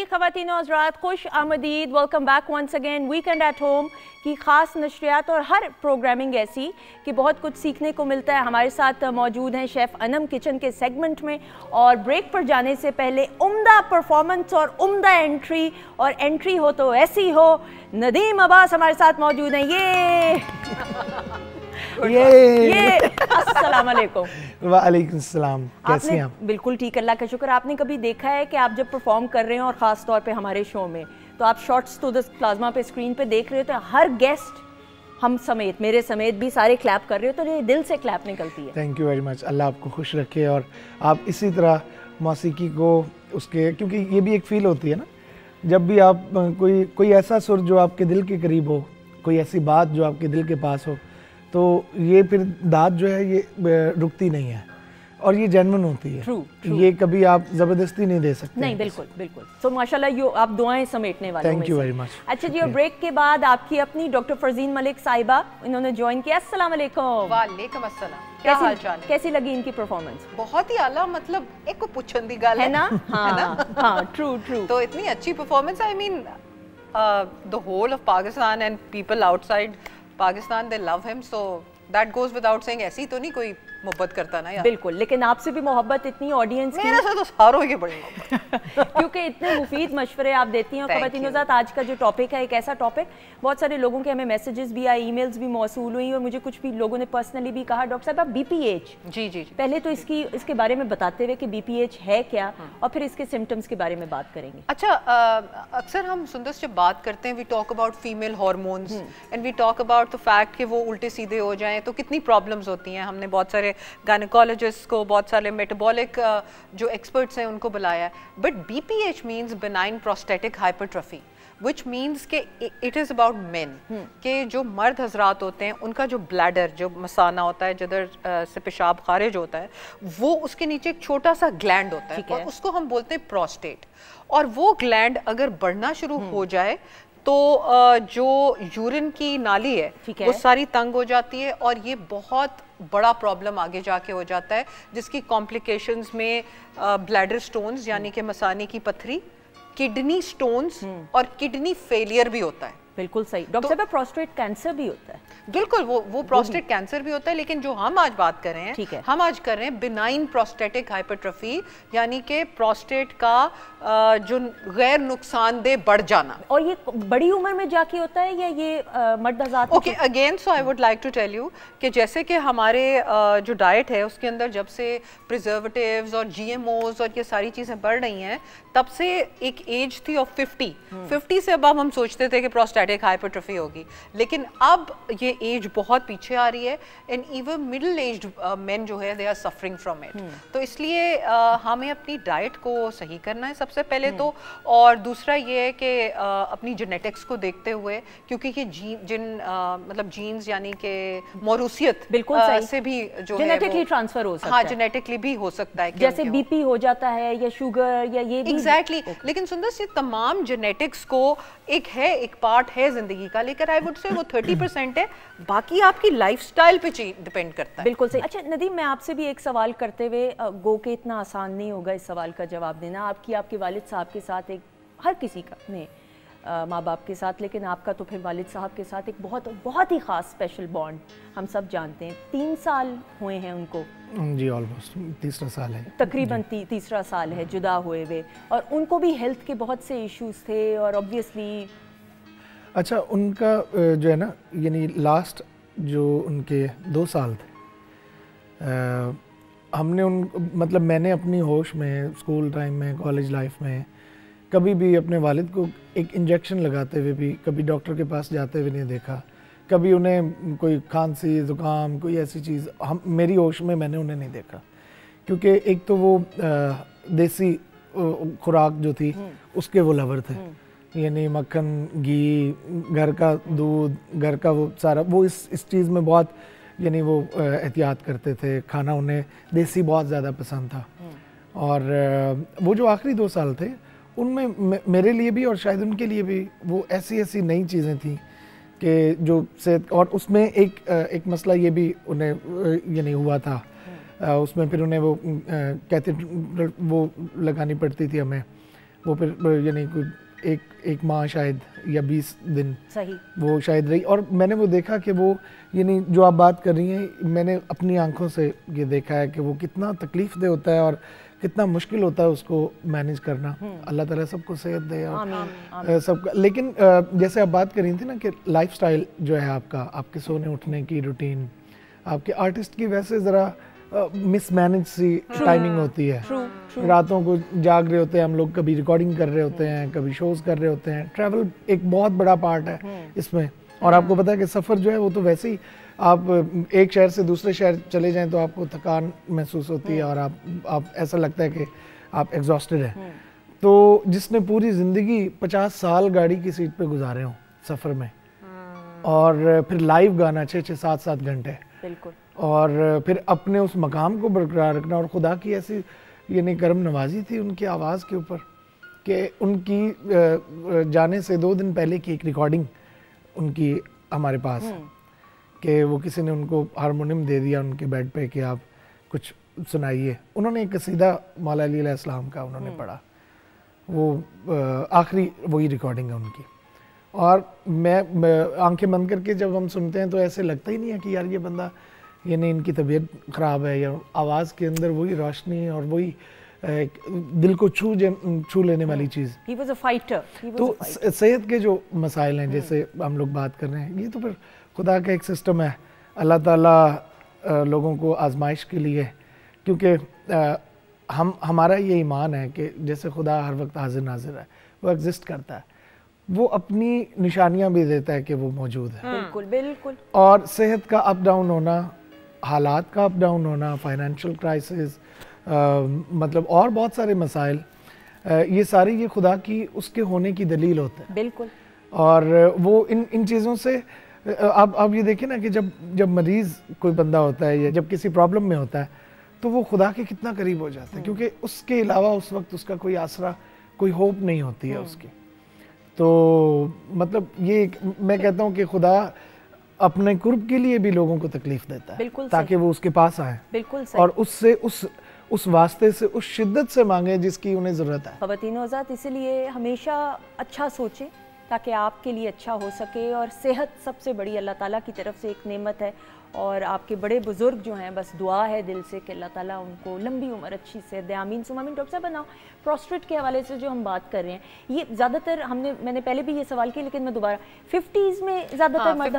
ख़वातीन और हज़रात, खुश आमदीद, welcome back once again. Weekend at home की ख़ास नशरियात और हर प्रोग्रामिंग ऐसी कि बहुत कुछ सीखने को मिलता है। हमारे साथ मौजूद हैं शेफ़ अनम किचन के सेगमेंट में, और ब्रेक पर जाने से पहले उम्दा परफॉर्मेंस और उम्दा एंट्री, और एंट्री हो तो ऐसी हो। नदीम अब्बास हमारे साथ मौजूद हैं। ये अस्सलाम वालेकुम। वालेकुम सलाम। कैसे हैं आप? बिल्कुल ठीक, अल्लाह का शुक्र। आपने कभी देखा है कि आप जब परफॉर्म कर रहे हैं और ख़ास तौर पे हमारे शो में, तो आप शॉर्ट्स तो प्लाज्मा पे स्क्रीन पे देख रहे होते हैं, हर गेस्ट हम समेत, मेरे समेत भी सारे क्लैप कर रहे हो, तो ये दिल से क्लैप निकलती है। Thank you very much. Allah आपको खुश रखे, और आप इसी तरह मौसीकी को उसके, क्योंकि ये भी एक फ़ील होती है ना, जब भी आप कोई ऐसा सुर जो आपके दिल के करीब हो, कोई ऐसी बात जो आपके दिल के पास हो, तो ये फिर दाद जो है ये रुकती नहीं है, और ये जेन्युइन होती है। true. ये कभी आप ज़बरदस्ती नहीं दे सकते। नहीं, बिल्कुल बिल्कुल। तो माशाल्लाह आप दुआएं समेटने वाले। Thank you very much. अच्छा जी, और ब्रेक के बाद आपकी अपनी डॉक्टर फरजीन मलिक साहिबा इन्होंने ज्वाइन किया। अस्सलाम वालेकुम। वालेकुम अस्सलाम। क्या हाल चाल है? कैसी लगी इनकी परफॉर्मेंस? बहुत ही आला, मतलब एक को पूछन दी गल है ना? हाँ, ट्रू। तो इतनी अच्छी performance, I mean the whole of Pakistan and people outside Pakistan they love him, so that goes without saying. ऐसी तो नहीं कोई मोहब्बत करता ना यार। बिल्कुल, लेकिन आपसे भी मोहब्बत इतनी ऑडियंस की। मेरे से तो सारों की बड़ी क्योंकि इतने मुफीद मशवरे आप देती हैं। और ख़वातीन ज़ात, आज का जो टॉपिक है एक ऐसा टॉपिक, बहुत सारे लोगों के हमें मैसेजेस भी आए, ईमेल्स भी मौसूल हुई, और मुझे कुछ भी लोगों ने पर्सनली भी कहा, डॉक्टर साहब आप BPH जी पहले तो इसके बारे में बताते हुए कि BPH है क्या, और फिर इसके सिम्टम्स के बारे में बात करेंगे। अच्छा, अक्सर हम सुंदर जब बात करते हैं, we talk about female hormones and we talk about the fact कि वो उल्टे सीधे हो जाएं तो कितनी प्रॉब्लम्स होती हैं। हमने बहुत सारे गायनेकोलॉजिस्ट को, बहुत सारे मेटाबॉलिक जो एक्सपर्ट्स हैं उनको बुलाया है। But BPH means benign prostatic hypertrophy, which means के इट इज़ अबाउट मेन, के जो मर्द हजरात होते हैं उनका जो ब्लैडर, जो मसाना होता है जिधर से पेशाब खारिज होता है, वो उसके नीचे एक छोटा सा ग्लैंड होता है और उसको हम बोलते हैं प्रोस्टेट। और वो ग्लैंड अगर बढ़ना शुरू हो जाए तो जो यूरिन की नाली है वो सारी तंग हो जाती है, और ये बहुत बड़ा प्रॉब्लम आगे जाके हो जाता है, जिसकी कॉम्प्लिकेशंस में ब्लैडर स्टोन्स यानी कि मसाने की पथरी, किडनी स्टोन्स और किडनी फेलियर भी होता है। बिल्कुल सही डॉक्टर साहब, प्रोस्टेट कैंसर भी होता है। बिल्कुल, वो प्रोस्टेट कैंसर भी होता है, लेकिन जो हम आज बात कर रहे हैं, हम आज कर रहे हैं बिनाइन प्रोस्टेटिक हाइपरट्रॉफी, यानी कि प्रोस्टेट का जो गैर नुकसानदेह बढ़ जाना। और ये बड़ी उम्र में जाके होता है या ये मर्द हज़रात? Okay, again so I would like to tell you कि जैसे कि हमारे जो डाइट है उसके अंदर जब से प्रिजर्वेटिव्स और GMOs और ये सारी चीज़ें बढ़ रही हैं, तब से एक एज थी ऑफ 50 से अब हम सोचते थे कि प्रोस्टेटिक हाइपरट्रॉफी होगी, लेकिन अब ये एज बहुत पीछे आ रही है, and even middle aged men जो है they are suffering from it. तो इसलिए हमें अपनी डाइट को सही करना है सबसे पहले तो, और दूसरा ये है कि अपनी जेनेटिक्स को देखते हुए, क्योंकि ये मतलब जीन्स यानी कि मौरूसियत से भी जो जेनेटिकली ट्रांसफर हो सकता है। हाँ, जेनेटिकली भी हो सकता है, जैसे BP हो जाता है या शुगर या ये भी। एग्जैक्टली लेकिन सुंदर से तमाम जेनेटिक्स को एक पार्ट है जिंदगी का, लेकिन आई वुड से वो 30% है, बाकी आपकी लाइफस्टाइल पे डिपेंड करता है। बिल्कुल सही। अच्छा नदीम, मैं आपसे भी एक सवाल करते हुए, गो के इतना आसान नहीं होगा इस सवाल का जवाब देना। आपके वालिद साहब के साथ, एक हर किसी का ने माँ बाप के साथ, लेकिन आपका तो फिर वालिद साहब के साथ एक बहुत ही ख़ास स्पेशल बॉन्ड हम सब जानते हैं। 3 साल हुए हैं उनको जी, ऑलमोस्ट तीसरा साल है, तकरीबन तीसरा साल है जुदा हुए हुए, और उनको भी हेल्थ के बहुत से इश्यूज थे, और ऑब्वियसली अच्छा उनका जो है ना, यानी लास्ट जो उनके 2 साल थे, हमने मतलब मैंने अपनी होश में, स्कूल टाइम में, कॉलेज लाइफ में कभी भी अपने वालिद को एक इंजेक्शन लगाते हुए भी, कभी डॉक्टर के पास जाते हुए नहीं देखा, कभी उन्हें कोई खांसी ज़ुकाम कोई ऐसी चीज़ मेरी होश में मैंने उन्हें नहीं देखा, क्योंकि एक तो वो देसी खुराक जो थी उसके वो लवर थे, यानी मक्खन, घी, घर का दूध, घर का वो सारा, वो इस चीज़ में बहुत यानी वो एहतियात करते थे। खाना उन्हें देसी बहुत ज़्यादा पसंद था, और वो जो आखिरी 2 साल थे उनमें मेरे लिए भी और शायद उनके लिए भी वो ऐसी नई चीज़ें थी कि जो से, और उसमें एक मसला ये भी उन्हें यानी हुआ था, उसमें फिर उन्हें वो कहते वो लगानी पड़ती थी हमें, वो फिर यानी कोई एक माह शायद या 20 दिन सही वो शायद रही। और मैंने वो देखा कि वो यानी जो आप बात कर रही हैं, मैंने अपनी आंखों से ये देखा है कि वो कितना तकलीफ दे होता है और कितना मुश्किल होता है उसको मैनेज करना। अल्लाह ताला सबको सेहत दे और सबका। लेकिन जैसे आप बात कर रही थी ना कि लाइफस्टाइल जो है आपका, आपके सोने उठने की रूटीन, आपके आर्टिस्ट की वैसे ज़रा मिसमैनेज सी टाइमिंग होती है। रातों को जाग रहे होते हैं हम लोग, कभी रिकॉर्डिंग कर रहे होते हैं, कभी शोज़ कर रहे होते हैं। ट्रैवल एक बहुत बड़ा पार्ट है इसमें, और आपको पता है कि सफ़र जो है वो तो वैसे ही आप एक शहर से दूसरे शहर चले जाएं तो आपको थकान महसूस होती है और आप ऐसा लगता है कि आप एग्जॉस्टेड हैं। तो जिसने पूरी ज़िंदगी 50 साल गाड़ी की सीट पे गुजारे हों सफ़र में, और फिर लाइव गाना 6-6, 7-7 घंटे, बिल्कुल, और फिर अपने उस मकाम को बरकरार रखना, और खुदा की ऐसी यानी करम नवाजी थी उनकी आवाज़ के ऊपर कि उनकी जाने से 2 दिन पहले की एक रिकॉर्डिंग उनकी हमारे पास कि वो किसी ने उनको हारमोनियम दे दिया उनके बेड पे कि आप कुछ सुनाइए। उन्होंने एक कसीदा मौला अली अलैहिस्सलाम का उन्होंने पढ़ा, वो आखिरी वही रिकॉर्डिंग है उनकी। और मैं आंखें बंद करके जब हम सुनते हैं तो ऐसे लगता ही नहीं है कि यार ये बंदा, यानी इनकी तबीयत ख़राब है, या आवाज़ के अंदर वही रोशनी और वही दिल को छू लेने वाली चीज़। He was a fighter. तो सेहत के जो मसाइल हैं जैसे हम लोग बात कर रहे हैं, ये तो फिर खुदा का एक सिस्टम है। अल्लाह ताला लोगों को आजमाइश के लिए, क्योंकि हमारा ये ईमान है कि जैसे खुदा हर वक्त हाजिर नाजिर है, वो एग्जिस्ट करता है, वो अपनी निशानियां भी देता है कि वो मौजूद है। बिल्कुल बिल्कुल। और सेहत का अप डाउन होना, हालात का अप डाउन होना, फाइनेंशियल क्राइसिस, मतलब और बहुत सारे मसाइल, ये सारे ये खुदा की उसके होने की दलील होते हैं। बिल्कुल। और वो इन चीज़ों से आप ये देखें ना कि जब मरीज़ कोई बंदा होता है या जब किसी प्रॉब्लम में होता है तो वो खुदा के कितना करीब हो जाता है, क्योंकि उसके अलावा उस वक्त उसका कोई आसरा, कोई होप नहीं होती है उसकी। तो मतलब ये मैं कहता हूँ कि खुदा अपने कुर्ब के लिए भी लोगों को तकलीफ देता है ताकि वो उसके पास आए। बिल्कुल सही। और उससे उस वास्ते से, उस शिद्दत से मांगे जिसकी उन्हें ज़रूरत है। ख़वातीन हज़रात, इसीलिए हमेशा अच्छा सोचें ताकि आपके लिए अच्छा हो सके। और सेहत सबसे बड़ी अल्लाह ताला की तरफ से एक नेमत है। और आपके बड़े बुज़ुर्ग जो हैं, बस दुआ है दिल से कि अल्लाह ताला उनको लंबी उम्र, अच्छी सेहत दे। आमीन सुमा आमीन। डॉक्टर साहब बनाओ, प्रोस्टेट के हवाले से जो हम बात कर रहे हैं, ये ज़्यादातर मैंने पहले भी ये सवाल किया, लेकिन मैं दोबारा 50s में ज़्यादातर मर्द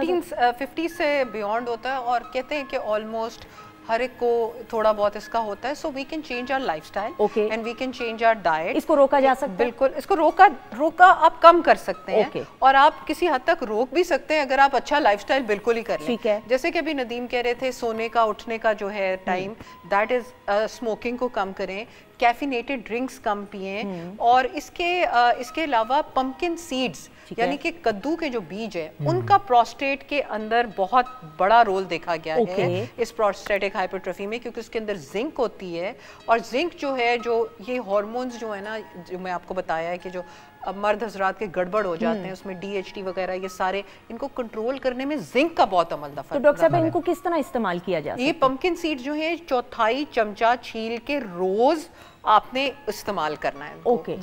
50 से बियॉन्ड होता है। और कहते हैं कि ऑलमोस्ट हर एक को थोड़ा बहुत इसका होता है। So we can change our lifestyle and we can change our diet. इसको रोका जा सकता है? बिल्कुल, इसको रोका आप कम कर सकते हैं। और आप किसी हद तक रोक भी सकते हैं अगर आप अच्छा लाइफस्टाइल बिल्कुल ही कर लें। ठीक है। जैसे कि अभी नदीम कह रहे थे, सोने का उठने का जो है टाइम, दैट इज स्मोकिंग को कम करें, कैफिनेटेड ड्रिंक्स कम पिएं। और इसके अलावा पंपकिन सीड्स यानी कि कद्दू के जो बीज है, उनका प्रोस्टेट के अंदर बहुत बड़ा रोल देखा गया है इस प्रोस्टेटिक हाइपरट्रोफी में, क्योंकि उसके अंदर जिंक होती है। और जिंक जो है, जो ये हार्मोन्स जो है ना, जो मैं आपको बताया है कि जो मर्द हजरात के गड़बड़ हो जाते हैं, उसमें DHT वगैरह, ये सारे इनको कंट्रोल करने में जिंक का बहुत अमल दफा। तो डॉक्टर साहब इनको किस तरह इस्तेमाल किया जा सकता है? ये पंपकिन सीड जो है 1/4 चमचा छील के रोज आपने इस्तेमाल करना है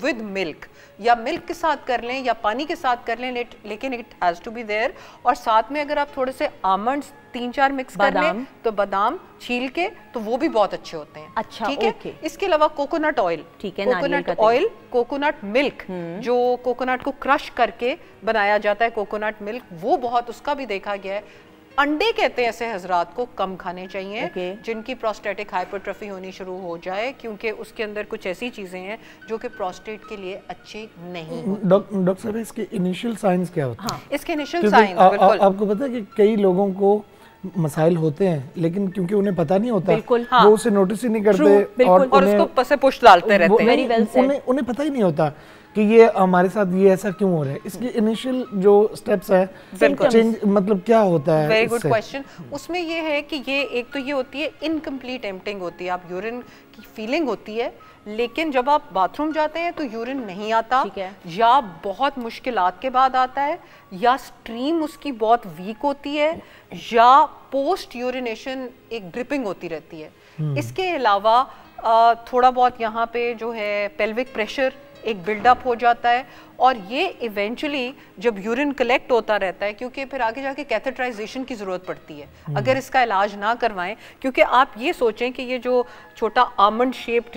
विद मिल्क, या मिल्क के साथ कर लें या पानी के साथ कर लें, लेकिन it has to be there. और साथ में अगर आप थोड़े से आमंड्स 3-4 मिक्स कर लें तो बादाम छील के, तो वो भी बहुत अच्छे होते हैं। अच्छा, ठीक है। इसके अलावा कोकोनट ऑयल, ठीक है, कोकोनट ऑयल, कोकोनट मिल्क, जो कोकोनट को क्रश करके बनाया जाता है, कोकोनट मिल्क, वो बहुत, उसका भी देखा गया है। अंडे कहते हैं ऐसे हजरात को कम खाने चाहिए जिनकी प्रोस्टेटिक हाइपरट्रोफी होनी शुरू हो जाए, क्योंकि उसके अंदर कुछ ऐसी चीजें हैं जो कि प्रोस्टेट के लिए अच्छी नहीं। डॉक्टर साहब, इसके इनिशियल साइंस क्या होते हैं? हाँ, इसके इनिशियल साइंस बिल्कुल आपको पता है कि कई लोगों को मसाइल होते हैं, लेकिन क्योंकि उन्हें पता नहीं होता, हाँ। वो उसे नोटिस ही नहीं करते और उसको पसे पुश डालते रहते हैं। उन्हें पता ही नहीं होता कि ये हमारे साथ ये ऐसा क्यों हो रहा है। इसके इनिशियल जो स्टेप्स है, चेंज मतलब क्या होता है? Very good question. उसमें ये है कि ये एक तो ये होती है इनकम्प्लीट एम्प्टिंग होती है, आप यूरिन की फीलिंग होती है, लेकिन जब आप बाथरूम जाते हैं तो यूरिन नहीं आता, या बहुत मुश्किलात के बाद आता है, या स्ट्रीम उसकी बहुत वीक होती है, या पोस्ट यूरिनेशन एक ड्रिपिंग होती रहती है। इसके अलावा थोड़ा बहुत यहाँ पे जो है पेल्विक प्रेशर एक बिल्डअप हो जाता है, और ये इवेंचुअली जब यूरिन कलेक्ट होता रहता है, क्योंकि फिर आगे जाके कैथेटराइजेशन की ज़रूरत पड़ती है अगर इसका इलाज ना करवाएं। क्योंकि आप ये सोचें कि ये जो छोटा आमंड शेप्ड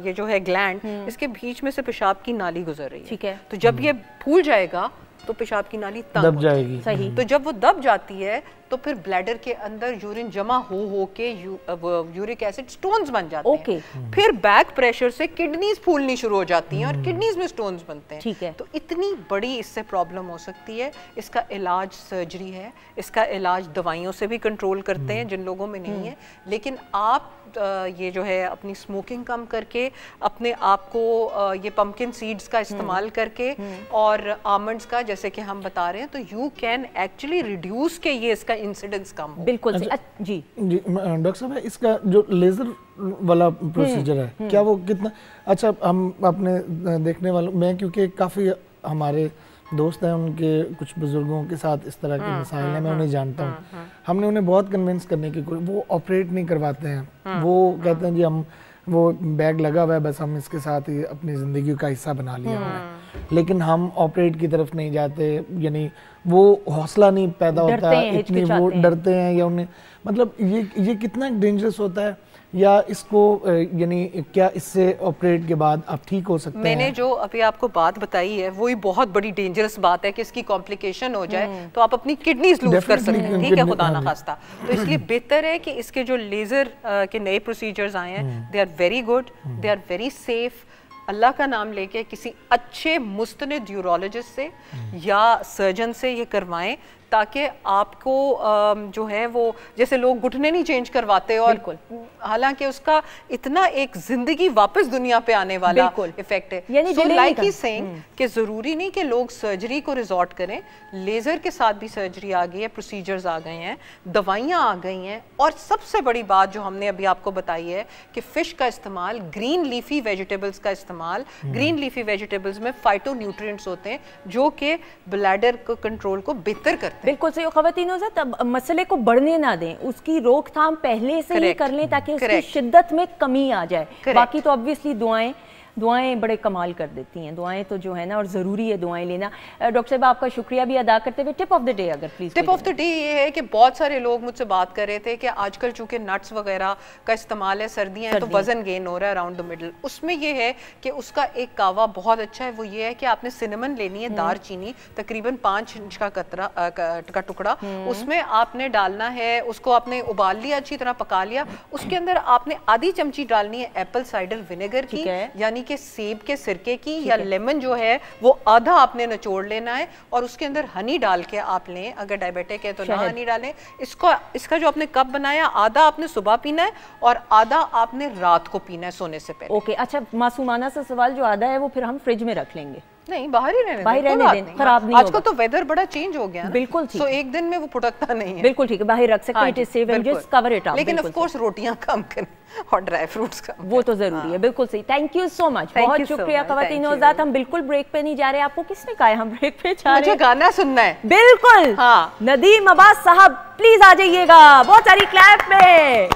ये जो है ग्लैंड, इसके बीच में से पेशाब की नाली गुजर रही है, ठीक है, तो जब ये फूल जाएगा तो पेशाब की नाली दब जाएगी। सही। तो जब वो दब जाती है तो फिर ब्लैडर के अंदर यूरिन जमा हो के यूरिक एसिड स्टोन्स बन जाते हैं। फिर बैक प्रेशर से किडनीज फूलनी शुरू हो जाती हैं और किडनीज में स्टोन्स बनते हैं। ठीक है। तो इतनी बड़ी इससे प्रॉब्लम हो सकती है। इसका इलाज सर्जरी है, इसका इलाज दवाइयों से भी कंट्रोल करते हैं जिन लोगों में नहीं है। लेकिन आप ये जो है अपनी स्मोकिंग कम करके, अपने आप को ये पंपकिन सीड्स का इस्तेमाल करके और आमंड्स का, जैसे कि हम बता रहे हैं, तो यू कैन एक्चुअली रिड्यूस के ये इसका इंसिडेंस कम हो। बिल्कुल। अच्छा, जी डॉक्टर साहब, इसका जो लेजर वाला प्रोसीजर है, क्या वो कितना अच्छा? हम अपने देखने वालों में, क्योंकि काफ़ी हमारे दोस्त हैं, उनके कुछ बुजुर्गों के साथ इस तरह के मसाइल हैं, मैं उन्हें जानता हूँ। हमने उन्हें बहुत कन्विंस करने की कोशिश, वो ऑपरेट नहीं करवाते हैं, वो कहते हैं जी हम वो बैग लगा हुआ है बस हम इसके साथ ही अपनी ज़िंदगी का हिस्सा बना लिया हमने, लेकिन हम ऑपरेट की तरफ नहीं जाते, यानी वो हौसला नहीं पैदा होता, इतनी वो डरते हैं या उन्हें मतलब ये कितना डेंजरस होता है, या इसको यानी क्या इससे ऑपरेट के बाद आप ठीक हो सकते हैं? मैंने जो अभी आपको बात बताई है वही बहुत बड़ी डेंजरस बात है कि इसकी कॉम्प्लिकेशन हो जाए तो आप अपनी किडनीज लूज कर सकते हैं, ठीक है, खुदा ना खास्ता। तो इसलिए बेहतर है कि इसके जो लेजर के नए प्रोसीजर्स आए हैं, they are very good, they are very safe. Allah का नाम लेके किसी अच्छे मुस्तनिद यूरोलॉजिस्ट से या सर्जन से ये करवाएं, ताकि आपको जो है वो जैसे लोग घुटने नहीं चेंज करवाते और हालांकि उसका इतना एक जिंदगी वापस दुनिया पे आने वाला इफेक्ट है। सो लाइक ही सेइंग कि जरूरी नहीं कि लोग सर्जरी को रिजॉर्ट करें, लेजर के साथ भी सर्जरी आ गई है, प्रोसीजर्स आ गए हैं, दवाइयाँ आ गई हैं, और सबसे बड़ी बात जो हमने अभी आपको बताई है कि फिश का इस्तेमाल, ग्रीन लीफी वेजिटेबल्स का इस्तेमाल, ग्रीन लीफी वेजिटेबल्स में फाइटोन्यूट्रिएंट्स होते हैं जो कि ब्लैडर को कंट्रोल को बेहतर करते हैं। बिल्कुल सही। ख़वातीनों से तब मसले को बढ़ने ना दें, उसकी रोकथाम पहले से ही कर लें ताकि उसकी शिद्दत में कमी आ जाए। बाकी तो ऑब्वियसली दुआएं बड़े कमाल कर देती हैं, दुआएं तो जो है ना, और ज़रूरी है दुआएं लेना। डॉक्टर साहब आपका शुक्रिया भी अदा करते हुए टिप ऑफ द डे अगर please. Tip of the day ये है कि बहुत सारे लोग मुझसे बात कर रहे थे कि आजकल चूंकि नट्स वगैरह का इस्तेमाल है, सर्दियाँ हैं तो वजन गेन हो रहा है अराउंड द मिडल। उसमें ये है कि उसका एक कावा बहुत अच्छा है, वो ये है कि आपने सिनेमन लेनी है, दार चीनी तकरीबन 5 इंच का का टुकड़ा, उसमें आपने डालना है, उसको आपने उबाल लिया, अच्छी तरह पका लिया, उसके अंदर आपने आधी चमची डालनी है एप्पल साइडर विनेगर की, यानी कि सेब के सिरके की, या लेमन जो है वो आधा आपने निचोड़ लेना है, और उसके अंदर हनी डाल के आप लें। अगर डायबिटिक है तो ना हनी डालें। इसका जो आपने कप बनाया, आधा आपने सुबह पीना है और आधा आपने रात को पीना है सोने से पहले। ओके, अच्छा मासूमाना सा सवाल, जो आधा है वो फिर हम फ्रिज में रख लेंगे? नहीं, बाहर ही रहने दें, खराब नहीं। आजकल तो वेदर बड़ा चेंज हो गया, बिल्कुल ठीक, तो एक दिन में वो फुटकता नहीं है। बिल्कुल ठीक है, बाहर रख सकते हैं, it is safe and just cover it up. लेकिन ऑफ कोर्स रोटियां कम करें और ड्राई फ्रूट्स कम, वो तो जरूरी है। बिल्कुल सही, थैंक यू सो मच, बहुत शुक्रिया ख़वातीन नौज़ात। हम बिल्कुल ब्रेक पे नहीं जा रहे, आपको किसने कहा है हम ब्रेक पे जा रहे हैं? मुझे गाना सुनना है। बिल्कुल, हाँ, नदीम अब्बास साहब प्लीज आ जाइएगा, बहुत सारी क्लैप में।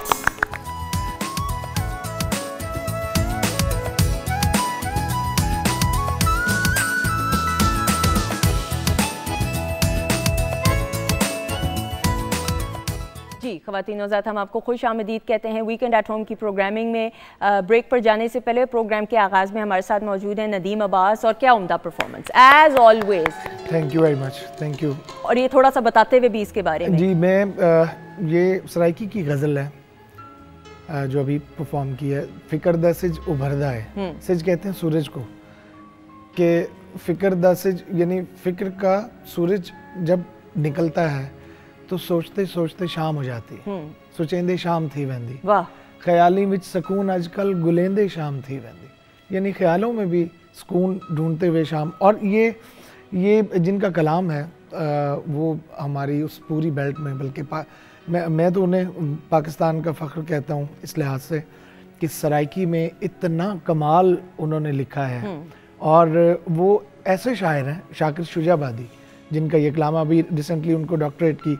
जी ख़वातीन नौज़ात, हम आपको खुश आमदीद कहते हैं वीकेंड एट होम की प्रोग्रामिंग में। ब्रेक पर जाने से पहले प्रोग्राम के आगाज़ में हमारे साथ मौजूद हैं नदीम अब्बास, और क्या उम्दा performance as always. Thank you very much, thank you. और ये थोड़ा सा बताते हुए भी इसके बारे में। जी, मैं ये सराइकी की गज़ल है जो अभी परफॉर्म की है। फ़िक्रदा सिज उभरदा है, सिज कहते हैं सूरज को, कि फ़िक्रदा सिज यानी फ़िक्र का सूरज जब निकलता है तो सोचते सोचते शाम हो जाती है, सोचेंदे शाम थी वेंदी, वाह, ख्याली विच सकून आजकल गुलेंदे शाम थी वेंदी, यानी ख्यालों में भी सुकून ढूंढते हुए शाम। और ये जिनका कलाम है वो हमारी उस पूरी बेल्ट में, बल्कि मैं तो उन्हें पाकिस्तान का फ़ख्र कहता हूँ इस लिहाज से कि सराइकी में इतना कमाल उन्होंने लिखा है। और वो ऐसे शायर हैं, शाकिर शुजाबादी, जिनका ये कलाम अभी रिसेंटली उनको डॉक्टरेट की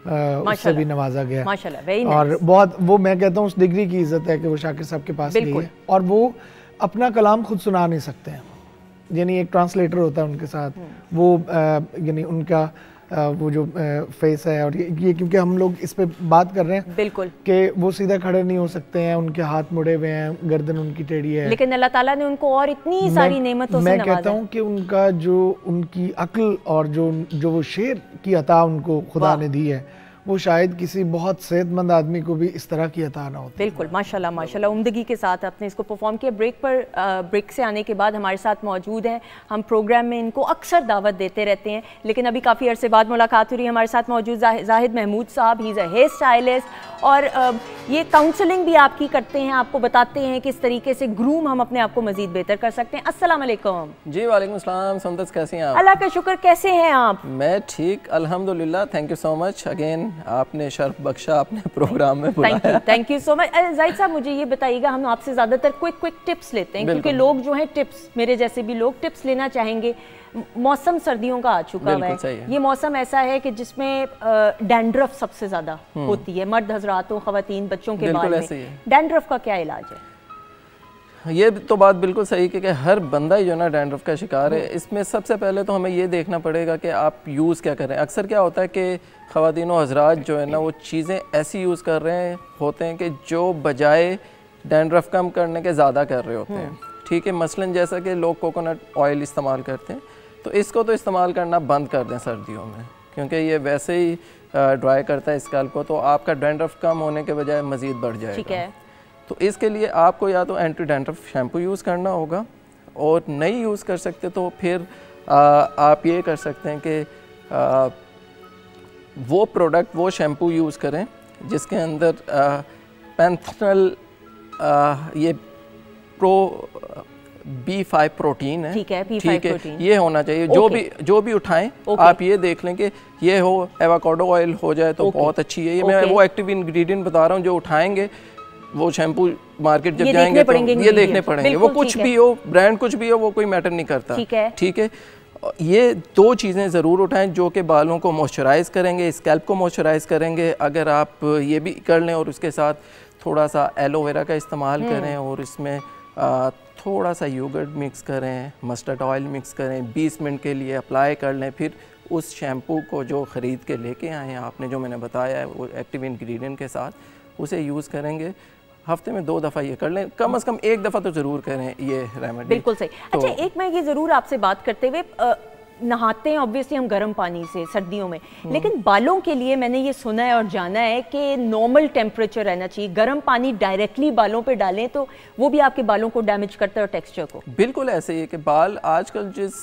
उससे भी नवाजा गया, माशाल्लाह, और बहुत, वो मैं कहता हूँ उस डिग्री की इज्जत है कि वो शाकिर साहब के पास गई है, और वो अपना कलाम खुद सुना नहीं सकते हैं, यानी एक ट्रांसलेटर होता है उनके साथ, वो यानी उनका वो जो फेस है, और ये क्योंकि हम लोग इस पे बात कर रहे हैं बिल्कुल कि वो सीधा खड़े नहीं हो सकते हैं, उनके हाथ मुड़े हुए हैं, गर्दन उनकी टेढ़ी है, लेकिन अल्लाह ताला ने उनको और इतनी सारी नेमतों से नवाजा। मैं कहता हूँ कि उनका जो उनकी अक्ल और जो वो शेर की अता उनको खुदा ने दी है, वो शायद किसी बहुत सेहतमंद आदमी को भी इस तरह की अता ना होती। बिल्कुल, माशाल्लाह माशाल्लाह, उम्दगी के साथ आपने इसको परफॉर्म किया। ब्रेक से आने के बाद हमारे साथ मौजूद हैं, हम प्रोग्राम में इनको अक्सर दावत देते रहते हैं, लेकिन अभी काफ़ी अरसे बाद मुलाकात हो रही है। हमारे साथ मौजूद जाहिद महमूद साहब, he is a hair stylist, और ये काउंसलिंग भी आपकी करते हैं, आपको बताते हैं किस तरीके से ग्रूम हम अपने आप को मज़ीद बेहतर कर सकते हैं। अस्सलाम वालेकुम। जी वालेकुम अस्सलाम। सुंदस कैसी हैं आप? अल्लाह का शुक्र, कैसे हैं आप? मैं ठीक, अल्हम्दुलिल्लाह, thank you so much again आपने शर्फ बख्शा, आपने प्रोग्राम में बुलाया। Thank you so much. Zahid साहब मुझे ये बताइएगा, हम आपसे ज़्यादातर क्विक टिप्स लेते हैं क्योंकि लोग जो हैं टिप्स, मेरे जैसे भी लोग टिप्स लेना चाहेंगे। मौसम सर्दियों का आ चुका हुआ है, ये मौसम ऐसा है कि जिसमें डैंड्रफ सबसे ज़्यादा होती है, मर्द हजरातों, खवातीन, बच्चों के बाल में। डैंड्रफ का क्या इलाज है? ये तो बात बिल्कुल सही कि हर बंदा ही जो ना डैंड्रफ का शिकार है। इसमें सबसे पहले तो हमें ये देखना पड़ेगा कि आप यूज़ क्या कर रहे हैं। अक्सर क्या होता है कि ख़वातीन और हज़रात जो है ना वो चीज़ें ऐसी यूज़ कर रहे होते हैं कि जो बजाय डैंड्रफ कम करने के ज़्यादा कर रहे होते हैं। ठीक है, मसलन जैसा कि लोग कोकोनट ऑयल इस्तेमाल करते हैं, तो इसको तो इस्तेमाल करना बंद कर दें सर्दियों में, क्योंकि ये वैसे ही ड्राई करता है स्कैल्प को, तो आपका डैंड्रफ कम होने के बजाय मज़ीद बढ़ जाएगा। ठीक है, तो इसके लिए आपको या तो एंटी डैंड्रफ शैम्पू यूज़ करना होगा, और नहीं यूज़ कर सकते तो फिर आप ये कर सकते हैं कि वो प्रोडक्ट, वो शैम्पू यूज़ करें जिसके अंदर पैंथनल ये प्रो B5 प्रोटीन है। ठीक है, B5 प्रोटीन ये होना चाहिए। जो भी उठाएं आप ये देख लें कि ये हो, एवोकाडो ऑयल हो जाए तो बहुत अच्छी है। ये मैं वो एक्टिव इंग्रेडिएंट बता रहा हूँ, जो उठाएंगे वो शैम्पू मार्केट जब जाएंगे तो ये देखने पड़ेंगे। वो कुछ भी हो, ब्रांड कुछ भी हो, वो कोई मैटर नहीं करता। ठीक है, ये दो चीज़ें ज़रूर उठाएं जो कि बालों को मॉइस्चराइज़ करेंगे, स्कैल्प को मॉइस्चराइज़ करेंगे। अगर आप ये भी कर लें और उसके साथ थोड़ा सा एलोवेरा का इस्तेमाल करें और इसमें थोड़ा सा योगर्ट मिक्स करें, मस्टर्ड ऑयल मिक्स करें, 20 मिनट के लिए अप्लाई कर लें। फिर उस शैम्पू को जो ख़रीद के लेके आए हैं आपने, जो मैंने बताया है वो एक्टिव इंग्रेडिएंट के साथ, उसे यूज़ करेंगे। हफ्ते में 2 दफ़ा ये कर लें, कम से कम 1 दफ़ा तो ज़रूर करें ये रेमेडी। बिल्कुल सही। तो अच्छा, एक मैं ये ज़रूर आपसे बात करते हुए, नहाते हैं ऑब्वियसली हम गर्म पानी से सर्दियों में, लेकिन बालों के लिए मैंने ये सुना है और जाना है कि नॉर्मल टेम्परेचर रहना चाहिए। गर्म पानी डायरेक्टली बालों पे डालें तो वो भी आपके बालों को डैमेज करता है और टेक्सचर को। बिल्कुल ऐसे ही है कि बाल आजकल जिस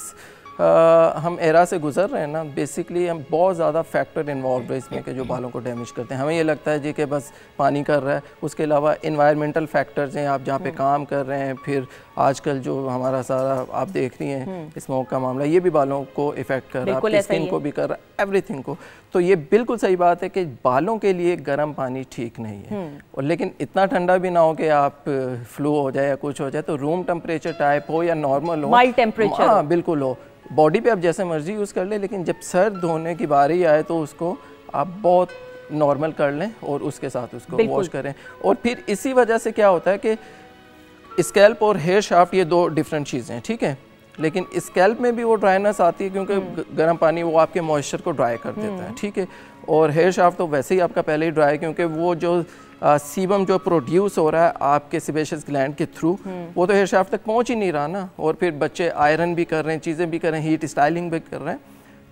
हम एरा से गुजर रहे हैं ना, बेसिकली हम बहुत ज़्यादा फैक्टर इन्वॉल्व है इसमें कि जो बालों को डैमेज करते हैं। हमें ये लगता है जी कि बस पानी कर रहा है, उसके अलावा इन्वायरमेंटल फैक्टर्स हैं, आप जहाँ पे काम कर रहे हैं, फिर आजकल जो हमारा सारा आप देख रही हैं स्मोक का मामला, ये भी बालों को इफ़ेक्ट कर रहा है, आपकी स्किन को भी कर रहा है, एवरीथिंग को। तो ये बिल्कुल सही बात है कि बालों के लिए गर्म पानी ठीक नहीं है, और लेकिन इतना ठंडा भी ना हो कि आप फ्लू हो जाए या कुछ हो जाए। तो रूम टेम्परेचर टाइप हो या नॉर्मल हो, माइल्ड टेम्परेचर, हाँ बिल्कुल हो, बॉडी पे आप जैसे मर्जी यूज़ कर लें, लेकिन जब सर्द होने की बारी आए तो उसको आप बहुत नॉर्मल कर लें और उसके साथ उसको वॉश करें। और फिर इसी वजह से क्या होता है कि स्कैल्प और हेयर शाफ्ट ये 2 डिफरेंट चीज़ें हैं, ठीक है, लेकिन स्कैल्प में भी वो ड्राइनेस आती है क्योंकि गर्म पानी वो आपके मॉइस्चर को ड्राई कर देता है, ठीक है। और हेयर शाफ्ट तो वैसे ही आपका पहले ही ड्राई, क्योंकि वो जो सीबम जो प्रोड्यूस हो रहा है आपके सेबेशियस ग्लैंड के थ्रू, वो तो हेयर शाफ्ट तक पहुंच ही नहीं रहा ना। और फिर बच्चे आयरन भी कर रहे हैं, चीज़ें भी कर रहे हैं, हीट स्टाइलिंग भी कर रहे हैं,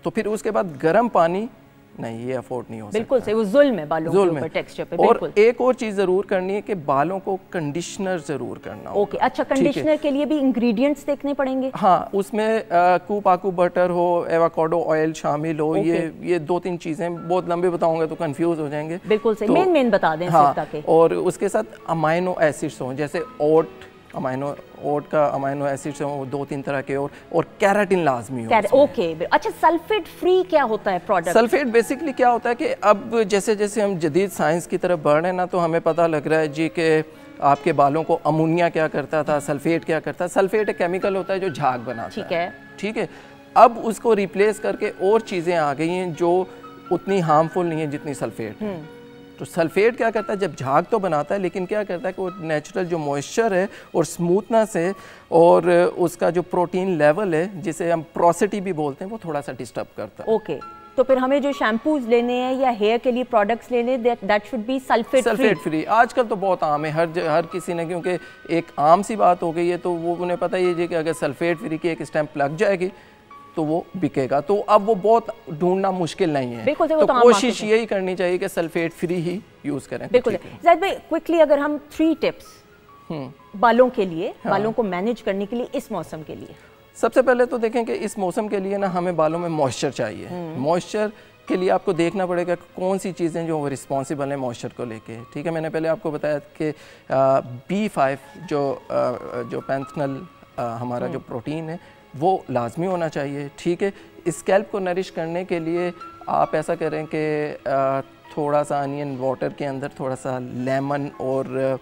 तो फिर उसके बाद गर्म पानी नहीं, ये अफोर्ड नहीं हो सकता। बिल्कुल सही, वो जुल्म है बालों के ऊपर, टेक्सचर पे। और एक और चीज़ ज़रूर करनी है कि बालों को कंडीशनर ज़रूर करना होगा। ओके, अच्छा, कंडीशनर के लिए भी इंग्रेडिएंट्स देखने पड़ेंगे। हाँ, उसमें कूपाकू बटर हो, एवोकाडो ऑयल शामिल हो, ये 2-3 चीज़ें, बहुत लंबे बताऊंगा तो कंफ्यूज हो जाएंगे। बिल्कुल सही, तो, मेन बता दें। हाँ, और उसके साथ अमाइनो एसिड्स हों, जैसे ओट का अमाइनो एसिड्स हो 2-3 तरह के, और कैराटिन लाजमी हो। ओके, अच्छा, सल्फेट फ्री क्या होता है प्रोडक्ट? सल्फेट बेसिकली क्या होता है कि अब जैसे जैसे हम जदीद साइंस की तरफ बढ़ रहे हैं ना, तो हमें पता लग रहा है जी कि आपके बालों को अमोनिया क्या करता था, सल्फेट क्या करता है। सल्फेट एक केमिकल होता है जो झाग बनाता है, ठीक है। अब उसको रिप्लेस करके और चीज़ें आ गई हैं जो उतनी हार्मफुल नहीं है जितनी सल्फेट है। तो सल्फेट क्या करता है, जब झाग तो बनाता है, लेकिन क्या करता है कि वो नेचुरल जो मॉइस्चर है और स्मूथनेस है और उसका जो प्रोटीन लेवल है, जिसे हम प्रोसिटी भी बोलते हैं, वो थोड़ा सा डिस्टर्ब करता है। ओके, तो फिर हमें जो शैम्पूज लेने हैं या हेयर के लिए प्रोडक्ट्स लेने, that should be sulphate free. आजकल तो बहुत आम है, हर किसी ने, क्योंकि एक आम सी बात हो गई है, तो वो उन्हें पता ही है कि अगर सल्फेट फ्री की एक स्टैंप लग जाएगी तो वो बिकेगा। तो अब वो बहुत ढूंढना मुश्किल नहीं है, तो कोशिश यही करनी चाहिए कि सल्फेट फ्री ही यूज़ करें। बिल्कुल। ज़ाहिद भाई, क्विकली अगर हम 3 टिप्स बालों के लिए, बालों को मैनेज करने के लिए इस मौसम के लिए। सबसे पहले तो देखें कि इस मौसम के लिए ना हमें बालों में मॉइस्चर चाहिए। मॉइस्चर के लिए आपको देखना पड़ेगा कौन सी चीज़ें जो रिस्पॉन्सिबल हैं मॉइस्चर को लेके, ठीक है। मैंने पहले आपको बताया कि B5 जो पैंथनल हमारा जो प्रोटीन है वो लाजमी होना चाहिए, ठीक है। स्कैल्प को नरिश करने के लिए आप ऐसा करें कि थोड़ा सा अनियन वाटर के अंदर थोड़ा सा लेमन और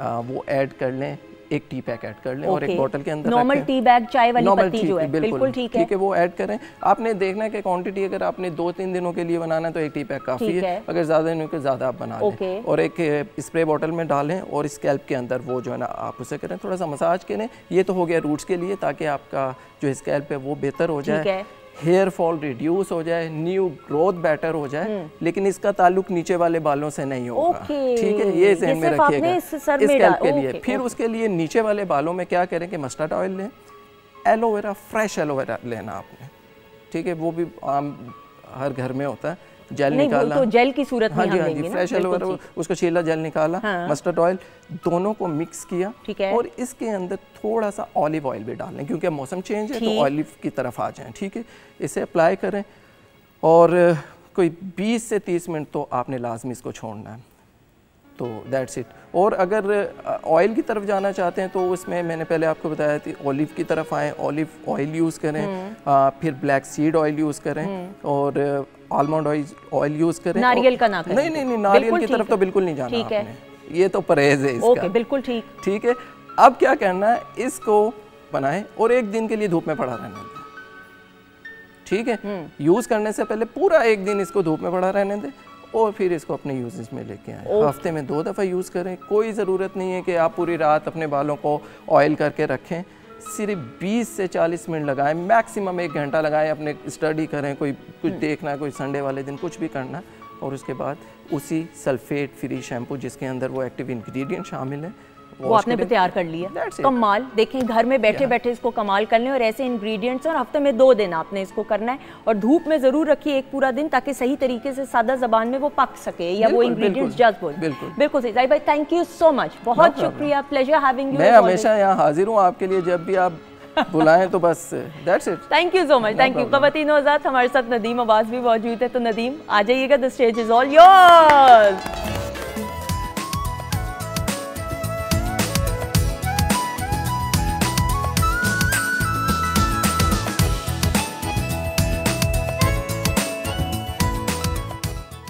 वो ऐड कर लें, एक टी पैक ऐड कर लें और एक बोतल के अंदर नॉर्मल टी बैग चाय वाली पत्ती जो है बिल्कुल ठीक है, वो ऐड करें। आपने देखना है कि क्वांटिटी अगर आपने 2-3 दिनों के लिए बनाना है तो एक टी पैक काफ़ी है, अगर ज़्यादा दिनों के ज़्यादा आप बना लें और एक स्प्रे बॉटल में डालें और स्कैल्प के अंदर वो जो है ना आप उसे करें, थोड़ा सा मसाज करें। ये तो हो गया रूट्स के लिए, ताकि आपका जो स्कैल्प है वो बेहतर हो जाए, हेयर फॉल रिड्यूस हो जाए, न्यू ग्रोथ बेटर हो जाए, लेकिन इसका ताल्लुक नीचे वाले बालों से नहीं होगा, ठीक है, ये ध्यान में रखिएगा स्कैल्प के लिए। फिर उसके लिए नीचे वाले बालों में क्या करें कि मस्टर्ड ऑयल लें, एलोवेरा, फ्रेश एलोवेरा लेना आपने, ठीक है, वो भी आम हर घर में होता है, जेल निकाला, तो जेल की सूरत में हम देंगे ना, फ्रेश एलोवेरा, उसको छीला, जेल निकाला, मस्टर्ड ऑयल, दोनों को मिक्स किया और इसके अंदर थोड़ा सा ऑलिव ऑयल भी डालें, क्योंकि मौसम चेंज है तो ऑलिव की तरफ आ जाएं, ठीक है। इसे अप्लाई करें और कोई 20 से 30 मिनट तो आपने लाजमी इसको छोड़ना है, तो दैट्स इट। और अगर ऑयल की तरफ जाना चाहते हैं तो उसमें मैंने पहले आपको बताया थी, ऑलिव की तरफ आएँ, ऑलिव ऑयल यूज़ करें, फिर ब्लैक सीड ऑयल यूज़ करें और आलमंड ऑयल यूज़ करें। नारियल का ना करें। नहीं, नारियल की तरफ तो बिल्कुल नहीं जाना आपने, ये तो परहेज है इसका। बिल्कुल ठीक है। अब क्या करना है, इसको बनाएं और एक दिन के लिए धूप में पड़ा रहने दें, ठीक है। यूज़ करने से पहले पूरा एक दिन इसको धूप में पड़ा रहने दें और फिर इसको अपने यूजेस में लेके आएँ। हफ्ते में 2 दफ़ा यूज़ करें, कोई ज़रूरत नहीं है कि आप पूरी रात अपने बालों को ऑयल करके रखें, सिर्फ 20 से 40 मिनट लगाएं, मैक्सिमम 1 घंटा लगाएं, अपने स्टडी करें, कोई कुछ देखना है, कोई संडे वाले दिन कुछ भी करना, और उसके बाद उसी सल्फेट फ्री शैम्पू जिसके अंदर वो एक्टिव इंग्रेडिएंट शामिल है वो आपने भी तैयार कर लिया। कमाल, देखें घर में बैठे बैठे इसको कमाल कर लें, और ऐसे इंग्रेडिएंट्स और हफ्ते में 2 दिन आपने इसको करना है और धूप में ज़रूर रखिए एक पूरा दिन, ताकि सही तरीके से सादा ज़बान में वो पक सके या वो इंग्रेडिएंट्स जज्ब हो। बिल्कुल सही भाई, थैंक यू सो मच, बहुत शुक्रिया, प्लेजर हैविंग यू। मैं हमेशा यहाँ हाजिर हूँ आपके लिए, जब भी आप बुलाएं तो बस that's it. Thank you so much, thank you. ख़वातीन हज़रात, हमारे साथ नदीम अब्बास भी मौजूद है, तो नदीम आ जाइएगा, the stage is all yours.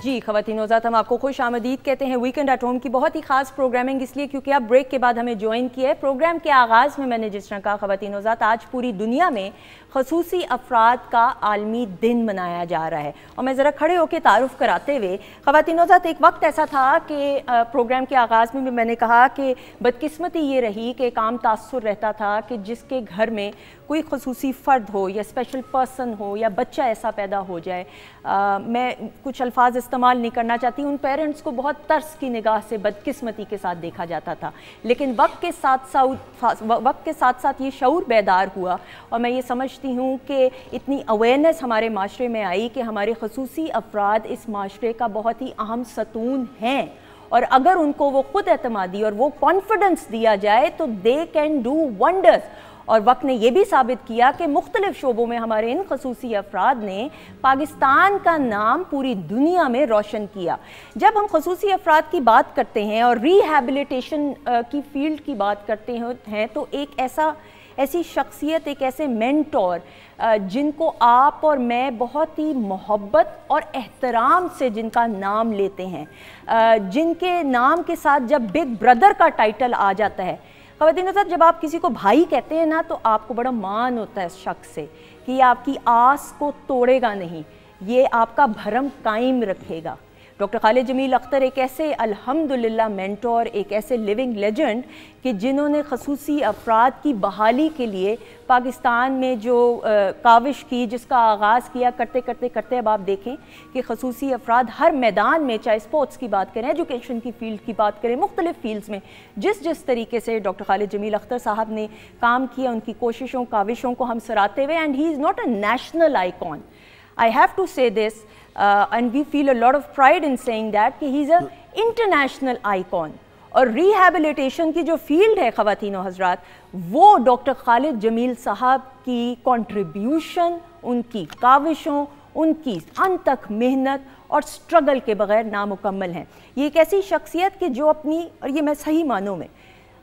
जी ख़वातीन हज़रात, हम आपको खुश आमदीद कहते हैं वीकेंड एट होम की बहुत ही खास प्रोग्रामिंग, इसलिए क्योंकि आप ब्रेक के बाद हमें ज्वाइन किया है। प्रोग्राम के आगाज़ में मैंने जिस तरह कहा ख़वातीन हज़रात, आज पूरी दुनिया में ख़ुसूसी अफराद का आलमी दिन मनाया जा रहा है। और मैं ज़रा खड़े होकर तारुफ़ कराते हुए, ख़वातीन हज़रात, एक वक्त ऐसा था कि प्रोग्राम के आगाज़ में भी मैंने कहा कि बदकिस्मती ये रही कि एक आम तासुर रहता था कि जिसके घर में कोई ख़ुसूसी फ़र्द हो या स्पेशल पर्सन हो या बच्चा ऐसा पैदा हो जाए, मैं कुछ अल्फाज इस्तेमाल नहीं करना चाहती, उन पेरेंट्स को बहुत तरस की निगाह से बदकिस्मती के साथ देखा जाता था। लेकिन वक्त के साथ साथ ये शऊर बेदार हुआ और मैं ये समझती हूँ कि इतनी अवेयरनेस हमारे माशरे में आई कि हमारे ख़ुसूसी अफराद इस माशरे का बहुत ही अहम सतून हैं, और अगर उनको वो खुद एतमादी और वो कॉन्फिडेंस दिया जाए तो दे कैन डू वंडर्स। और वक्त ने यह भी साबित किया कि मुख्तलिफ शोबों में हमारे इन खसूसी अफराद ने पाकिस्तान का नाम पूरी दुनिया में रोशन किया। जब हम खसूसी अफराद की बात करते हैं और रिहैबिलिटेशन की फील्ड की बात करते हैं तो एक ऐसी शख्सियत, एक ऐसे मेंटोर जिनको आप और मैं बहुत ही मोहब्बत और एहतराम से जिनका नाम लेते हैं, जिनके नाम के साथ जब बिग ब्रदर का टाइटल आ जाता है, ख़वातीन साहब, जब आप किसी को भाई कहते हैं ना तो आपको बड़ा मान होता है इस शख्स से कि ये आपकी आस को तोड़ेगा नहीं, ये आपका भरम कायम रखेगा। डॉक्टर खालिद जमील अख्तर एक ऐसे अल्हम्दुलिल्लाह मेंटोर, एक ऐसे लिविंग लेजेंड कि जिन्होंने खसूसी अफराद की बहाली के लिए पाकिस्तान में जो काविश की, जिसका आगाज़ किया, करते करते करते अब आप देखें कि खसूसी अफराद हर मैदान में, चाहे स्पोर्ट्स की बात करें, एजुकेशन की फील्ड की बात करें, मुख्तलिफ फील्ड्स में जिस तरीके से डॉक्टर खालिद जमील अख्तर साहब ने काम किया, उनकी कोशिशों काविशों को हम सराहते हुए, and he is not a national icon, I have to say this, and we feel a lot of pride in saying that कि he is a international icon। और रिहैबिलिटेशन की जो फील्ड है ख़वातीन और हज़रात, वो डॉक्टर खालिद जमील साहब की कंट्रीब्यूशन, उनकी काविशों, उनकी अनथक मेहनत और स्ट्रगल के बग़ैर नामुकम्मल हैं। ये एक ऐसी शख्सियत कि जो अपनी, और ये मैं सही मानों में,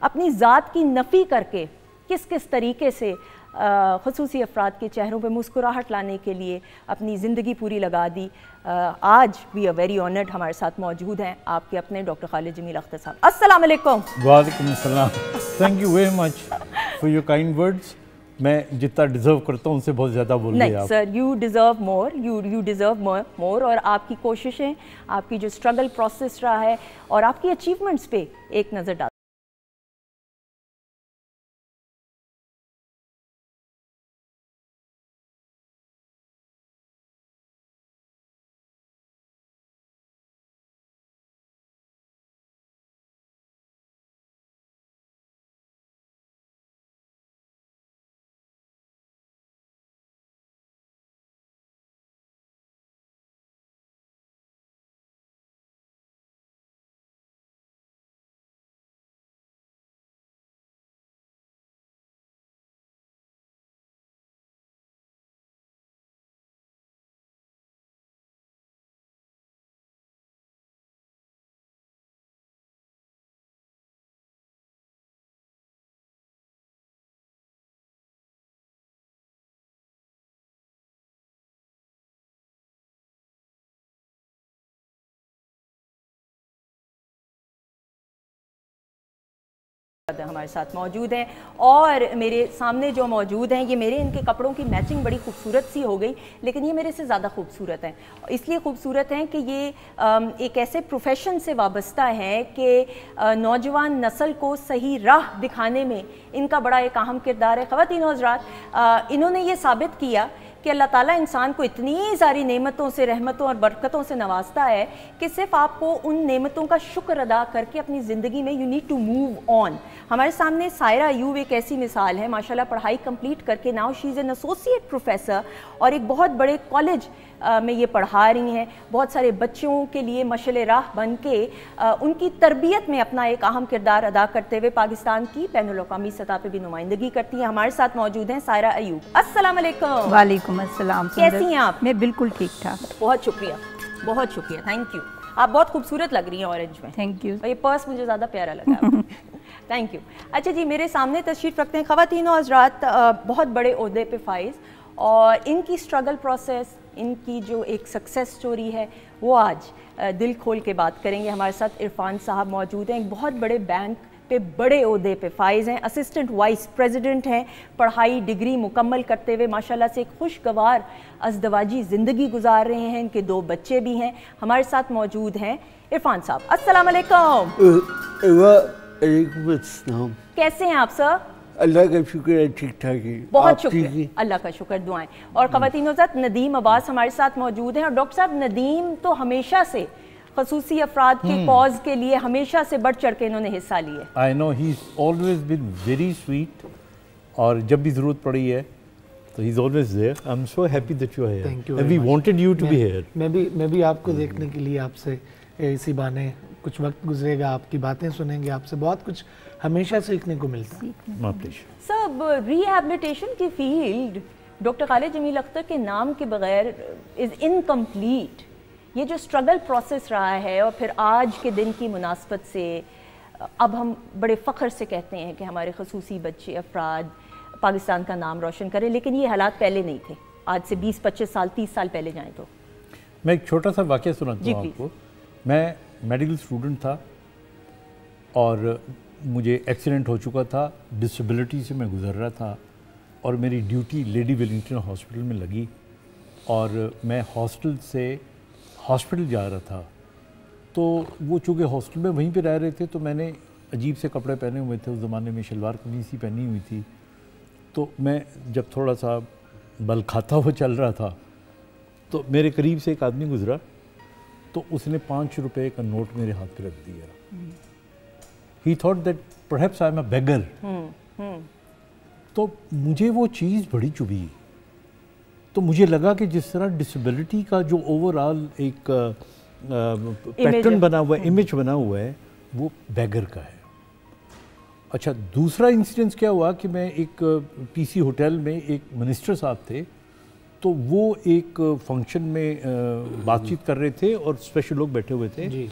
अपनी ज़ात की नफ़ी करके किस किस तरीके से ख़ुसूसी अफराद के चेहरों पे मुस्कुराहट लाने के लिए अपनी ज़िंदगी पूरी लगा दी। आज वी आर वेरी ऑनर्ड, हमारे साथ मौजूद हैं आपके अपने डॉक्टर खालिद जमील अख्तर साहब। अस्सलाम वालेकुम। वालेकुम अस्सलाम। Thank you very much for your kind words. मैं जितना डिज़र्व करता हूँ उनसे बहुत ज़्यादा बोल रहे हैं आप। Sir, you deserve more, you deserve more. और आपकी कोशिशें, आपकी जो स्ट्रगल प्रोसेस रहा है और आपकी अचीवमेंट्स पे एक नज़र डाल। हमारे साथ मौजूद हैं और मेरे सामने जो मौजूद हैं, ये मेरे इनके कपड़ों की मैचिंग बड़ी खूबसूरत सी हो गई, लेकिन ये मेरे से ज़्यादा खूबसूरत हैं। इसलिए खूबसूरत हैं कि ये एक ऐसे प्रोफेशन से वाबस्ता है कि नौजवान नस्ल को सही राह दिखाने में इनका बड़ा एक अहम किरदार है। ख़वातीन और हज़रात, इन्होंने ये साबित किया कि अल्लाह ताला इंसान को इतनी सारी नेमतों से, रहमतों और बरकतों से नवाजता है कि सिर्फ आपको उन नेमतों का शुक्र अदा करके अपनी ज़िंदगी में you need to move on. हमारे सामने सायरा अयूब एक ऐसी मिसाल है, माशाल्लाह पढ़ाई कंप्लीट करके now she is an associate professor और एक बहुत बड़े कॉलेज में ये पढ़ा रही हैं। बहुत सारे बच्चों के लिए मशअल राह बन के उनकी तरबियत में अपना एक अहम किरदार अदा करते हुए पाकिस्तान की बैनुल-अक़वामी सतह पर भी नुमाइंदगी करती हैं। हमारे साथ मौजूद हैं सायरा अयूब। अस्सलाम वालेकुम। वालेकुम अस्सलाम। कैसी हैं आप? मैं बिल्कुल ठीक ठाक। बहुत शुक्रिया, बहुत शुक्रिया, थैंक यू। आप बहुत खूबसूरत लग रही हैं ऑरेंज में। Thank you. और ये पर्स मुझे ज़्यादा प्यारा लगा। Thank you. अच्छा जी, मेरे सामने तशरीफ़ रखते हैं ख़वातीन और हज़रात बहुत बड़े ओहदे पे फाइज़, और इनकी स्ट्रगल प्रोसेस, इनकी जो एक सक्सेस स्टोरी है वो आज दिल खोल के बात करेंगे। हमारे साथ इरफान साहब मौजूद हैं, एक बहुत बड़े बैंक पे बड़े ओहदे पे फाइज़ हैं, असिस्टेंट वाइस प्रेसिडेंट हैं, पढ़ाई डिग्री मुकम्मल करते हुए माशाल्लाह से एक खुशगवार अज़दवाजी ज़िंदगी गुजार रहे हैं। इनके 2 बच्चे भी हैं। हमारे साथ मौजूद हैं इरफान साहब। अस्सलाम वालेकुम। कैसे हैं आप सर? अल्लाह का शुक्र है, ठीक ठाक है। बहुत शुक्रिया, अल्लाह का शुक्र, दुआएं। और ख़वातीन साथ नदीम अब्बास हमारे साथ मौजूद हैं। और डॉक्टर साहब, नदीम तो हमेशा से ख़ुसूसी अफराद के कॉज के लिए हमेशा से बढ़ चढ़ के इन्होंने हिस्सा लिया। I know, he is always been very sweet, और जब भी ज़रूरत पड़ी है तो he is always there. I am so happy that you are here. Thank you. We wanted you to be here. मैं भी आपको देखने के लिए आपसे इसी बहाने कुछ वक्त गुजरेगा, आपकी बातें सुनेंगे, आपसे बहुत कुछ हमेशा सीखने को मिलता है। सब रिहैबिलिटेशन की फील्ड डॉक्टर खालिद जमील अख्तर के नाम के बगैर इज़ इनकम्प्लीट। ये जो स्ट्रगल प्रोसेस रहा है, और फिर आज के दिन की मुनासबत से अब हम बड़े फ़ख्र से कहते हैं कि हमारे ख़ुसूसी बच्चे अफराद पाकिस्तान का नाम रोशन करें, लेकिन ये हालात पहले नहीं थे। आज से 20-25 साल, 30 साल पहले जाएँ तो। मैं एक छोटा सा वाक़या सुनाता हूँ आपको। मैं मेडिकल स्टूडेंट था और मुझे एक्सीडेंट हो चुका था, डिसेबिलिटी से मैं गुजर रहा था, और मेरी ड्यूटी लेडी वेलिंगटन हॉस्पिटल में लगी, और मैं हॉस्टल से हॉस्पिटल जा रहा था। तो वो चूँकि हॉस्टल में वहीं पे रह रहे थे, तो मैंने अजीब से कपड़े पहने हुए थे। उस ज़माने में शलवार कमीज़ ही पहनी हुई थी। तो मैं जब थोड़ा सा बल खाता हुआ चल रहा था, तो मेरे करीब से एक आदमी गुजरा, तो उसने 5 रुपए का नोट मेरे हाथ पे रख दिया। He thought that perhaps I am a beggar. तो मुझे वो चीज़ बड़ी चुभी। तो मुझे लगा कि जिस तरह डिसेबिलिटी का जो ओवरऑल एक पैटर्न बना हुआ है, इमेज बना हुआ है, वो बेगर का है। अच्छा, दूसरा इंसिडेंस क्या हुआ कि मैं एक पीसी होटल में, एक मिनिस्टर साहब थे, तो वो एक फंक्शन में बातचीत कर रहे थे और स्पेशल लोग बैठे हुए थे जी।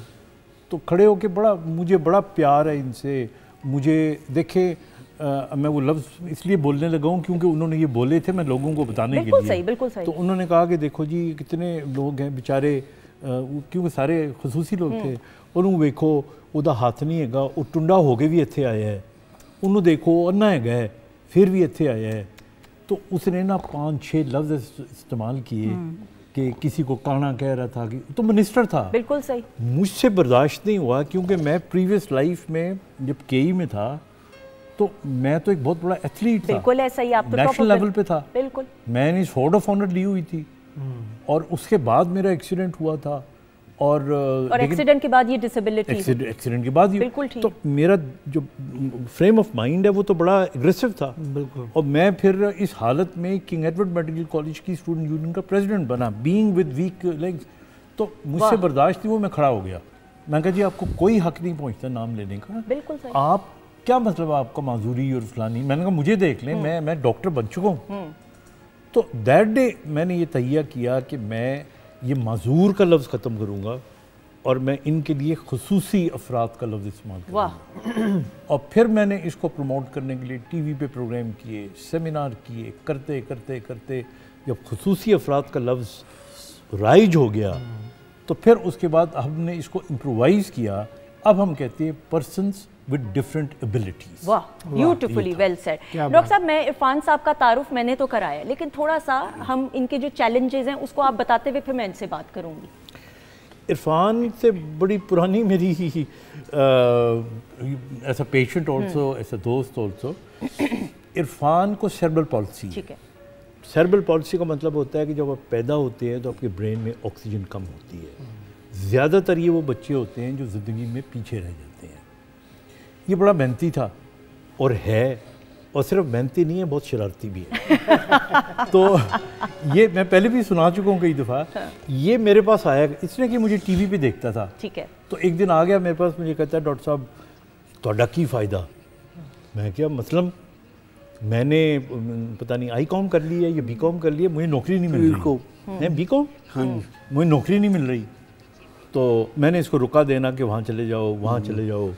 तो खड़े होके मुझे बड़ा प्यार है इनसे, मुझे देखे मैं वो लफ्ज़ इसलिए बोलने लगा हूँ क्योंकि उन्होंने ये बोले थे, मैं लोगों को बताने के लिए। सही, बिल्कुल सही। तो उन्होंने कहा कि देखो जी कितने लोग हैं बेचारे, क्योंकि सारे खसूसी लोग थे, उन्होंने देखो उदा हाथ नहीं हैगा, वो टुंडा हो के भी इत्थे आया है, उन्होंने देखो अन्ना हैगा है फिर भी इत्थे आया है। तो उसने ना 5-6 लफ्ज़ इस्तेमाल किए कि किसी को काना कह रहा था कि तो मिनिस्टर था। बिल्कुल सही। मुझसे बर्दाश्त नहीं हुआ क्योंकि मैं प्रीवियस लाइफ में जब केई में था तो मैं तो एक बहुत बड़ा एथलीट था। बिल्कुल ऐसा ही, आप तो नेशनल लेवल पे था। बिल्कुल। मैंने स्वॉर्ड ऑफ ऑनर ली हुई थी और उसके बाद मेरा एक्सीडेंट हुआ था और एक्सीडेंट के बाद ये डिसेबिलिटी, एक्सीडेंट के बाद ही बिल्कुल ठीक। तो मेरा जो फ्रेम ऑफ माइंड है वो तो बड़ा एग्रेसिव था। बिल्कुल। और मैं फिर इस हालत में किंग एडवर्ड मेडिकल कॉलेज की स्टूडेंट यूनियन का प्रेसिडेंट बना, बीइंग विद वीक लेग्स। तो मुझसे बर्दाश्त नहीं, वो मैं खड़ा हो गया। मैं कहा जी आपको कोई हक नहीं पहुंचता नाम लेने का। बिल्कुल सही। आप क्या मतलब आपका माजूरी और फलानी। मैंने कहा मुझे देख लें, मैं डॉक्टर बन चुका हूँ। तो दैट डे मैंने ये तहिया किया कि मैं ये माजूर का लफ्ज़ ख़त्म करूँगा और मैं इनके लिए खुसूसी अफराद का लफ्ज़ इस्तेमाल करूँगा। और फिर मैंने इसको प्रमोट करने के लिए टीवी पे प्रोग्राम किए, सेमिनार किए, करते करते करते जब खुसूसी अफराद का लफ्ज़ राइज हो गया तो फिर उसके बाद हमने इसको इम्प्रोवाइज़ किया। अब हम कहते हैं पर्सन्स विद डिफरेंट एबिलिटीज। वाह, ब्यूटीफुली वेल सेड। डॉक्टर साहब, मैं इरफान साहब का तारुफ मैंने तो कराया, लेकिन थोड़ा सा हम इनके जो चैलेंजेस हैं उसको आप बताते हुए फिर मैं इनसे बात करूंगी। इरफान से बड़ी पुरानी मेरी as a patient also, as a दोस्त ऑल्सो। इरफान को सेरेब्रल पॉलिसी। ठीक है। सेरेब्रल पॉलिसी का मतलब होता है कि जब आप पैदा होते हैं तो आपके ब्रेन में ऑक्सीजन कम होती है। ज़्यादातर ये वो बच्चे होते हैं जो ज़िंदगी में पीछे रह जाते हैं। ये बड़ा मेहनती था और है, और सिर्फ मेहनती नहीं है, बहुत शरारती भी है। तो ये मैं पहले भी सुना चुका हूँ कई दफ़ा। ये मेरे पास आया इसने कि मुझे टीवी पे देखता था। ठीक है। तो एक दिन आ गया मेरे पास, मुझे कहता है डॉक्टर साहब तोड़ा की फ़ायदा। मैं क्या मतलब, मैंने पता नहीं आई कॉम कर ली है या बी कॉम कर ली है, मुझे नौकरी नहीं मिल रही है। बी कॉम, हाँ, मुझे नौकरी नहीं मिल रही। तो मैंने इसको रुका देना कि वहाँ चले जाओ, वहाँ चले जाओ।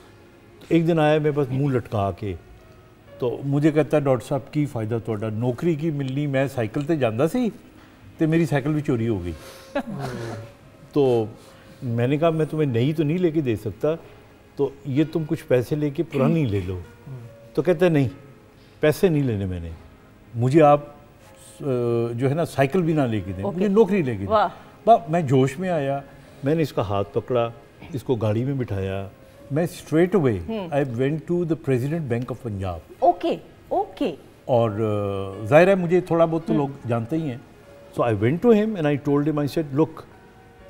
एक दिन आया मेरे पास मुंह लटका के, तो मुझे कहता है डॉक्टर साहब की फ़ायदा तोड़ा नौकरी की मिलनी। मैं साइकिल ते जांदा सी तो मेरी साइकिल भी चोरी हो गई। तो मैंने कहा मैं तुम्हें नई तो नहीं लेके दे सकता, तो ये तुम कुछ पैसे लेके पुरानी ले लो। तो कहता है नहीं, पैसे नहीं लेने मैंने, मुझे आप जो है ना साइकिल भी ना लेके दें, मुझे नौकरी लेके दें। मैं जोश में आया, मैंने इसका हाथ पकड़ा, इसको गाड़ी में बिठाया, मैं straight away I went to the president Bank of Punjab. Okay okay. और जाहिर है मुझे थोड़ा बहुत तो लोग जानते ही हैं। So I went to him and I told him, I said look,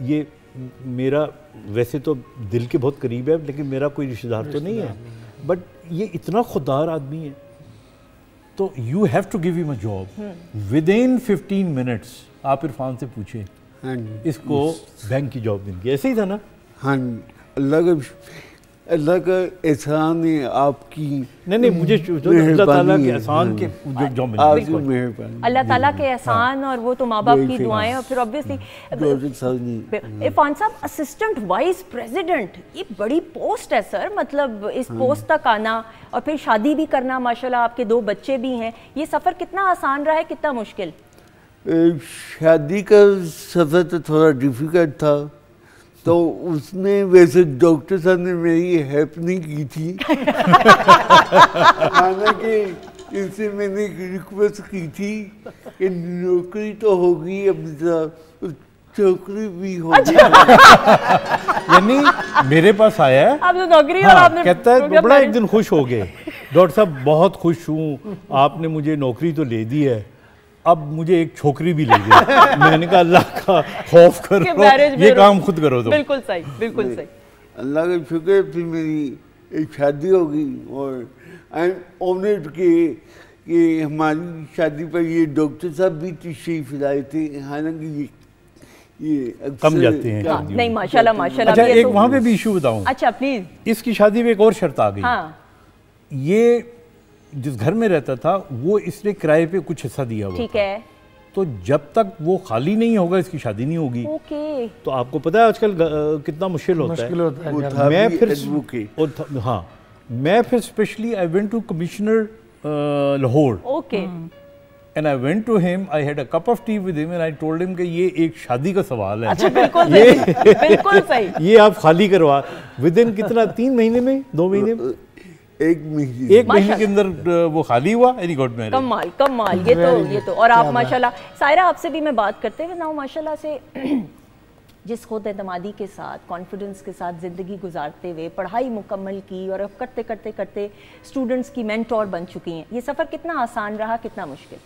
ये मेरा वैसे तो दिल के बहुत करीब है लेकिन मेरा कोई रिश्तेदार तो नहीं है, बट ये इतना खुददार आदमी है तो you have to give him a job within 15 minutes. आप इरफान से पूछें, हाँ, इसको बैंक की जॉब मिल गई। ऐसे ही था ना? हाँ, अल्लाह का एहसान है आपकी। नहीं, मुझे अल्लाह ताला के एहसान के जो जॉब मिली, अल्लाह ताला के एहसान और वो तो माँ बाप की दुआएं। और फिर ऑब्वियसली इरफान साहब, असिस्टेंट वाइस प्रेसिडेंट, ये बड़ी पोस्ट है सर, मतलब इस पोस्ट तक आना और फिर शादी भी करना, माशाल्लाह आपके 2 बच्चे भी हैं, ये सफ़र कितना आसान रहा है, कितना मुश्किल? शादी का सफ़र तो थोड़ा डिफिकल्ट था, तो उसमें वैसे डॉक्टर साहब ने मेरी हेल्प नहीं की थी। हालांकि इनसे मैंने रिक्वेस्ट की थी कि नौकरी तो होगी, अब चौकरी भी होगी। यानी मेरे पास आया है, अब तो नौकरी और आपने कहता है बड़ा एक दिन खुश हो गए, डॉक्टर साहब बहुत खुश हूँ, आपने मुझे नौकरी तो ले दी है, अब मुझे एक छोकरी भी ले दी। मैंने कहा अल्लाह का खौफ करो, ये काम खुद करो तुम। बिल्कुल सही, बिल्कुल सही। अल्लाह का शुक्र, फिर मेरी एक शादी होगी और आई एम ऑनर्ड कि हमारी शादी पर ये डॉक्टर साहब भी तशरीफ लाए थे। हालांकि ये कम जाते हैं। हाँ, नहीं माशाल्लाह माशाल्लाह। अच्छा, एक वहाँ पे भी इशू बताऊँ। अच्छा प्लीज। इसकी शादी में एक और शर्त आ गई। हाँ। ये जिस घर में रहता था वो इसने किराए पे कुछ हिस्सा दिया हुआ। ठीक है। तो जब तक वो खाली नहीं होगा इसकी शादी नहीं होगी। ओके। तो आपको पता है आजकल कितना मुश्किल होता है। मैं फिर हाँ, मैं फिर specially I went to commissioner Lahore. Okay. And I went to him, I had a cup of tea with him and I told him कि ये एक शादी का सवाल है। अच्छा, बिल्कुल सही, बिल्कुल सही। ये आप खाली करवा विदिन कितना 3 महीने में 2 महीने में 1 महीने 1 महीने के अंदर वो खाली हुआ and he got married। कमाल कमाल, ये तो और आप माशाल्लाह। सायरा, आपसे भी मैं बात करते हुए ना माशाल्लाह से जिस खुद एतमादी के साथ, कॉन्फिडेंस के साथ ज़िंदगी गुजारते हुए पढ़ाई मुकम्मल की और अब करते करते करते स्टूडेंट्स की मेंटोर बन चुकी हैं, ये सफ़र कितना आसान रहा, कितना मुश्किल?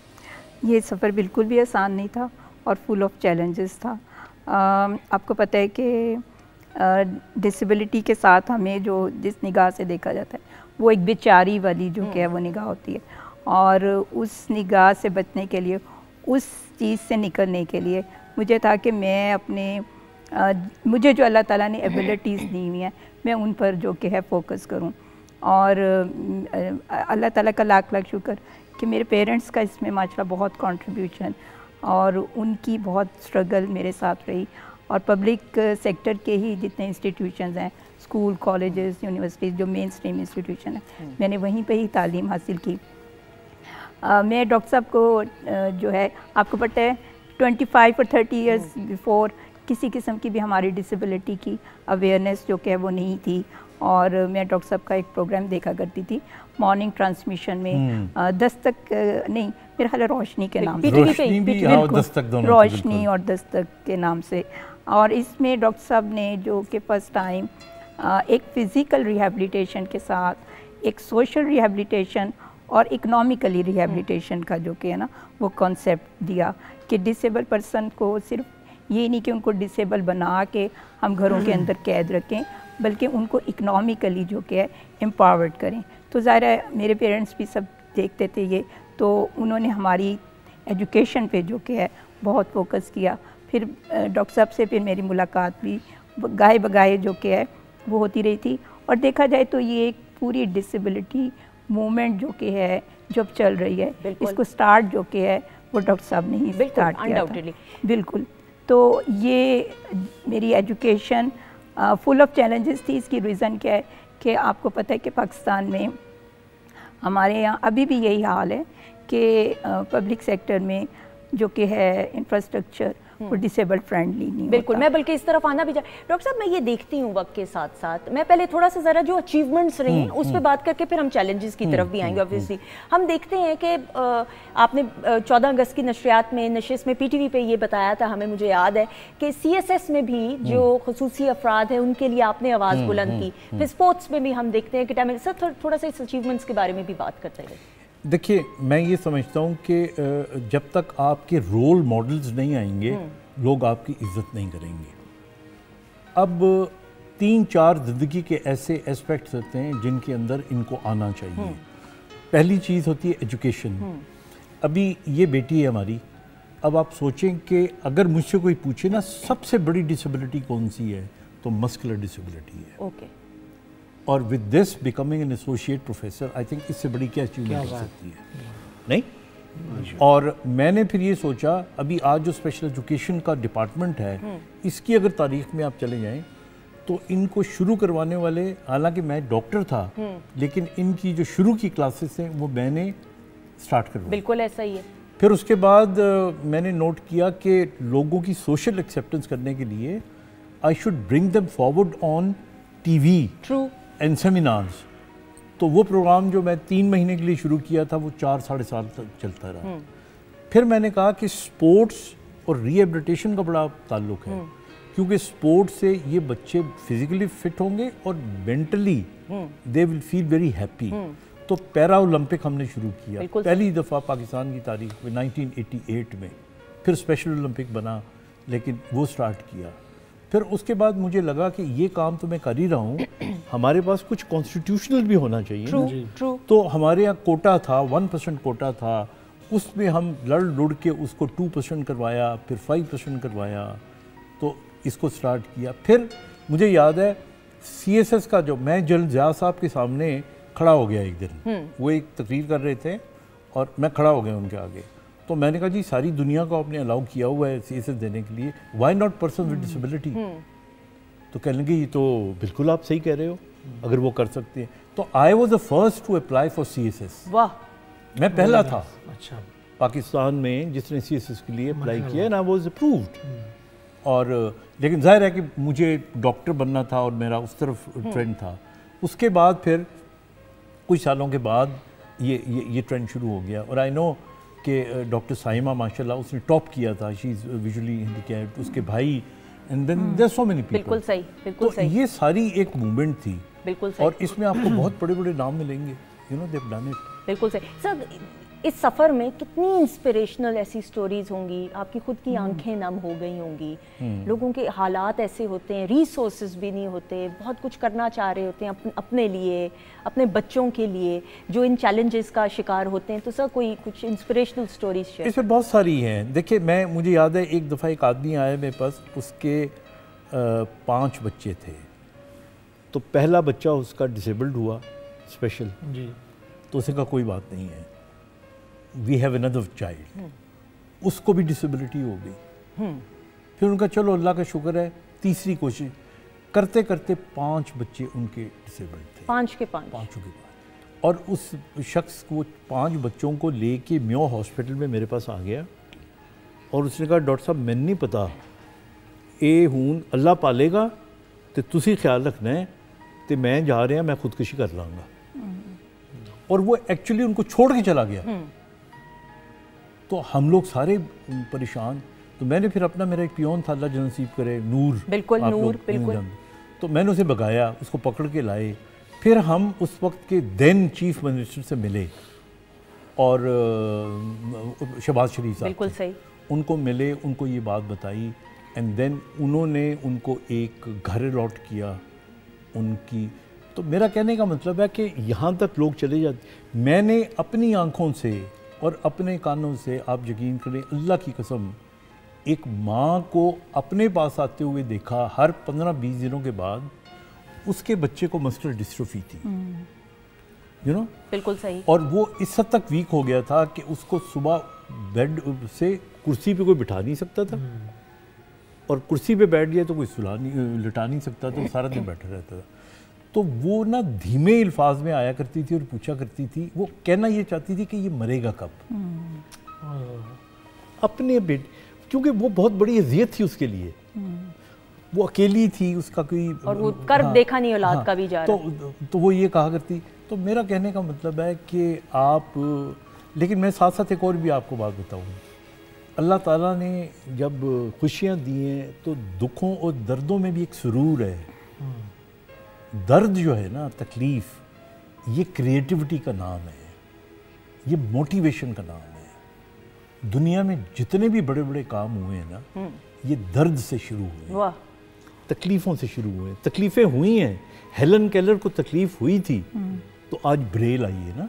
ये सफ़र बिल्कुल भी आसान नहीं था और फुल ऑफ चैलेंजेस था। आपको पता है कि डिसेबिलिटी के साथ हमें जो जिस निगाह से देखा जाता है वो एक बेचारी वाली जो क्या है वो निगाह होती है, और उस निगाह से बचने के लिए, उस चीज़ से निकलने के लिए मुझे था कि मैं अपने मुझे जो अल्लाह ताला ने एबिलिटीज़ दी हुई हैं मैं उन पर जो कि है फोकस करूं। और अल्लाह ताला का लाख लाख शुक्र कि मेरे पेरेंट्स का इसमें माशाल्लाह बहुत कंट्रीब्यूशन और उनकी बहुत स्ट्रगल मेरे साथ रही। और पब्लिक सेक्टर के ही जितने इंस्टीट्यूशंस हैं, स्कूल, कॉलेजेस, यूनिवर्सिटीज़, जो मेन स्ट्रीम इंस्टीट्यूशन है, मैंने वहीं पे ही तालीम हासिल की। मैं डॉक्टर साहब को जो है, आपको पता है 25 और 30 इयर्स बिफोर किसी किस्म की भी हमारी डिसेबिलिटी की अवेयरनेस जो कि वो नहीं थी। और मैं डॉक्टर साहब का एक प्रोग्राम देखा करती थी मॉर्निंग ट्रांसमिशन में, दस्तक नहीं, मेरा ख्याल रोशनी के नाम से, रोशनी और दस्तक के नाम से। और इसमें डॉक्टर साहब ने जो कि फ़र्स्ट टाइम एक फ़िज़िकल रिहैबिलिटेशन के साथ एक सोशल रिहैबिलिटेशन और इकोनॉमिकली रिहैबिलिटेशन का जो कि है ना वो कॉन्सेप्ट दिया कि डिसेबल पर्सन को सिर्फ ये नहीं कि उनको डिसेबल बना के हम घरों के अंदर कैद रखें, बल्कि उनको इकोनॉमिकली जो कि है एम्पावर्ड करें। तो ज़ाहिर है मेरे पेरेंट्स भी सब देखते थे ये, तो उन्होंने हमारी एजुकेशन पे जो कि है बहुत फोकस किया। फिर डॉक्टर साहब से फिर मेरी मुलाकात भी गाहे बगाहे जो कि है वो होती रही थी। और देखा जाए तो ये एक पूरी डिसेबिलिटी मूवमेंट जो कि है जो अब चल रही है, इसको स्टार्ट जो कि है वो डॉक्टर साहब ने ही स्टार्ट किया था। बिल्कुल। तो ये मेरी एजुकेशन फुल ऑफ चैलेंजेस थी। इसकी रीज़न क्या है कि आपको पता है कि पाकिस्तान में हमारे यहाँ अभी भी यही हाल है कि पब्लिक सेक्टर में जो कि है इंफ्रास्ट्रक्चर वो डिसेबल फ्रेंडली नहीं बिल्कुल होता। मैं बल्कि इस तरफ आना भी डॉक्टर साहब मैं ये देखती हूँ वक्त के साथ साथ, मैं पहले थोड़ा सा ज़रा जो अचीवमेंट्स रही हैं उस पर बात करके फिर हम चैलेंजेस की तरफ भी आएंगे। ऑब्वियसली हम देखते हैं कि आपने 14 अगस्त की नशरियात में नशिस्त में PTV पे ये बताया था, हमें मुझे याद है कि CSS में भी जो खुसूसी अफराद हैं उनके लिए आपने आवाज़ बुलंद की। फिर स्पोर्ट्स में भी हम देखते हैं कि टाइम सर थोड़ा सा इस अचीवमेंट्स के बारे में भी बात करते हैं। देखिए, मैं ये समझता हूँ कि जब तक आपके रोल मॉडल्स नहीं आएंगे लोग आपकी इज्जत नहीं करेंगे। अब 3-4 ज़िंदगी के ऐसे एस्पेक्ट्स होते हैं जिनके अंदर इनको आना चाहिए। पहली चीज़ होती है एजुकेशन। अभी ये बेटी है हमारी, अब आप सोचें कि अगर मुझसे कोई पूछे ना सबसे बड़ी डिसेबिलिटी कौन सी है तो मस्कुलर डिसेबिलिटी है। ओके। और with this becoming an associate professor, I think इससे बड़ी क्या अचीवमेंट हो सकती है? नहीं। और मैंने फिर ये सोचा, अभी आज जो स्पेशल एजुकेशन का डिपार्टमेंट है इसकी अगर तारीख में आप चले जाएं तो इनको शुरू करवाने वाले, हालांकि मैं डॉक्टर था लेकिन इनकी जो शुरू की क्लासेस हैं वो मैंने स्टार्ट करवाई। बिल्कुल ऐसा ही है। फिर उसके बाद मैंने नोट किया कि लोगों की सोशल एक्सेप्टेंस करने के लिए I should bring them forward on TV and seminars. तो वो प्रोग्राम जो मैं 3 महीने के लिए शुरू किया था वो 4-4.5 साल तक चलता रहा। फिर मैंने कहा कि स्पोर्ट्स और रिहेबिलिटेशन का बड़ा ताल्लुक है, क्योंकि स्पोर्ट्स से ये बच्चे फिजिकली फिट होंगे और mentally they will feel very happy. तो पैरा ओलंपिक हमने शुरू किया पहली दफ़ा पाकिस्तान की तारीख में 1988 में। फिर स्पेशल ओलंपिक बना, लेकिन वो स्टार्ट किया। फिर उसके बाद मुझे लगा कि ये काम तो मैं कर ही रहा हूँ, हमारे पास कुछ कॉन्स्टिट्यूशनल भी होना चाहिए। तो हमारे यहाँ कोटा था, 1% कोटा था, उसमें हम लड़ लुड़ के उसको 2% करवाया, फिर 5% करवाया, तो इसको स्टार्ट किया। फिर मुझे याद है CSS का जो मैं जनरल ज़िया साहब के सामने खड़ा हो गया एक दिन, वो एक तकरीर कर रहे थे और मैं खड़ा हो गया उनके आगे। तो मैंने कहा जी सारी दुनिया को आपने अलाउ किया हुआ है CSS देने के लिए, why not person with disability? तो कहने लगे ये तो बिल्कुल आप सही कह रहे हो, अगर वो कर सकते हैं। तो I was the first to apply for CSS। वाह, मैं पहला था अच्छा पाकिस्तान में जिसने CSS के लिए अप्लाई किया एंड आई वाज अप्रूव्ड। और लेकिन जाहिर है कि मुझे डॉक्टर बनना था और मेरा उस तरफ ट्रेंड था। उसके बाद फिर कुछ सालों के बाद ये ट्रेंड शुरू हो गया। और आई नो कि डॉक्टर साइमा माशाल्लाह उसने टॉप किया था, शी इज़ विजुअली हैंडिकैप्ड, उसके भाई and then there so many people. बिल्कुल सही, बिल्कुल तो सही, ये सारी एक मूवमेंट थी बिल्कुल सही। और इसमें आपको बहुत बड़े बड़े नाम मिलेंगे, you know, they have done it. बिल्कुल सही। सर, इस सफ़र में कितनी इंस्पिरेशनल ऐसी स्टोरीज होंगी, आपकी खुद की आंखें नम हो गई होंगी, लोगों के हालात ऐसे होते हैं, रिसोर्सेज भी नहीं होते, बहुत कुछ करना चाह रहे होते हैं अपने लिए, अपने बच्चों के लिए, जो इन चैलेंजेस का शिकार होते हैं। तो सर कोई कुछ इंस्पिरेशनल स्टोरीज शेयर? इसमें बहुत सारी हैं। देखिए, मुझे याद है एक दफ़ा एक आदमी आया मेरे पास, उसके 5 बच्चे थे। तो पहला बच्चा उसका डिसेबल्ड हुआ स्पेशल जी, तो उसने कहा कोई बात नहीं है, वी हैव अनदर चाइल्ड, उसको भी डिसेबिलिटी हो गई। फिर उनका चलो अल्लाह का शुक्र है, तीसरी कोशिश करते करते 5 बच्चे उनके डिसेबल्ड थे, 5 के 5 पाँचों के 5। और उस शख्स को 5 बच्चों को लेके म्यो हॉस्पिटल में मेरे पास आ गया और उसने कहा डॉक्टर साहब मैंने नहीं पता, ये हूँ अल्लाह पालेगा तो तुसी ख्याल रखना है, तो मैं जा रहा मैं खुदकुशी कर लाँगा। और वो एक्चुअली उनको छोड़ के चला गया। तो हम लोग सारे परेशान। तो मैंने फिर अपना, मेरा एक पियोन था, अल्लाह जन नसीब करे, नूर, बिल्कुल नूर, बिल्कुल। तो मैंने उसे भगाया, उसको पकड़ के लाए। फिर हम उस वक्त के देन चीफ मिनिस्टर से मिले और शहबाज शरीफ साहब, बिल्कुल सही, उनको मिले, उनको ये बात बताई एंड देन उन्होंने उनको एक घर अलॉट किया उनकी। तो मेरा कहने का मतलब है कि यहाँ तक लोग चले जाते। मैंने अपनी आँखों से और अपने कानों से, आप यकीन करें अल्लाह की कसम, एक माँ को अपने पास आते हुए देखा। हर 15-20 दिनों के बाद उसके बच्चे को मस्कुलर डिस्ट्रोफी थी, यू नो, बिल्कुल सही। और वो इस हद तक वीक हो गया था कि उसको सुबह बेड से कुर्सी पे कोई बिठा नहीं सकता था, और कुर्सी पे बैठ गया तो कोई लिटा नहीं सकता, तो सारा दिन बैठा रहता था। तो वो ना धीमे अल्फाज में आया करती थी और पूछा करती थी, वो कहना ये चाहती थी कि ये मरेगा कब, अपने बेटे, क्योंकि वो बहुत बड़ी अजियत थी उसके लिए। वो अकेली थी, उसका कोई, और वो कर्ब देखा नहीं औलाद का भी जा रहा। तो वो ये कहा करती। तो मेरा कहने का मतलब है कि आप, लेकिन मैं साथ साथ एक और भी आपको बात बताऊँ, अल्लाह ताला ने जब खुशियाँ दी हैं तो दुखों और दर्दों में भी एक सुरूर है। दर्द जो है ना, तकलीफ़, ये क्रिएटिविटी का नाम है, ये मोटिवेशन का नाम है। दुनिया में जितने भी बड़े बड़े काम हुए हैं ना, ये दर्द से शुरू हुए, तकलीफ़ों से शुरू हुए। तकलीफ़ें हुई हैं, हेलन केलर को तकलीफ़ हुई थी तो आज ब्रेल आई है ना।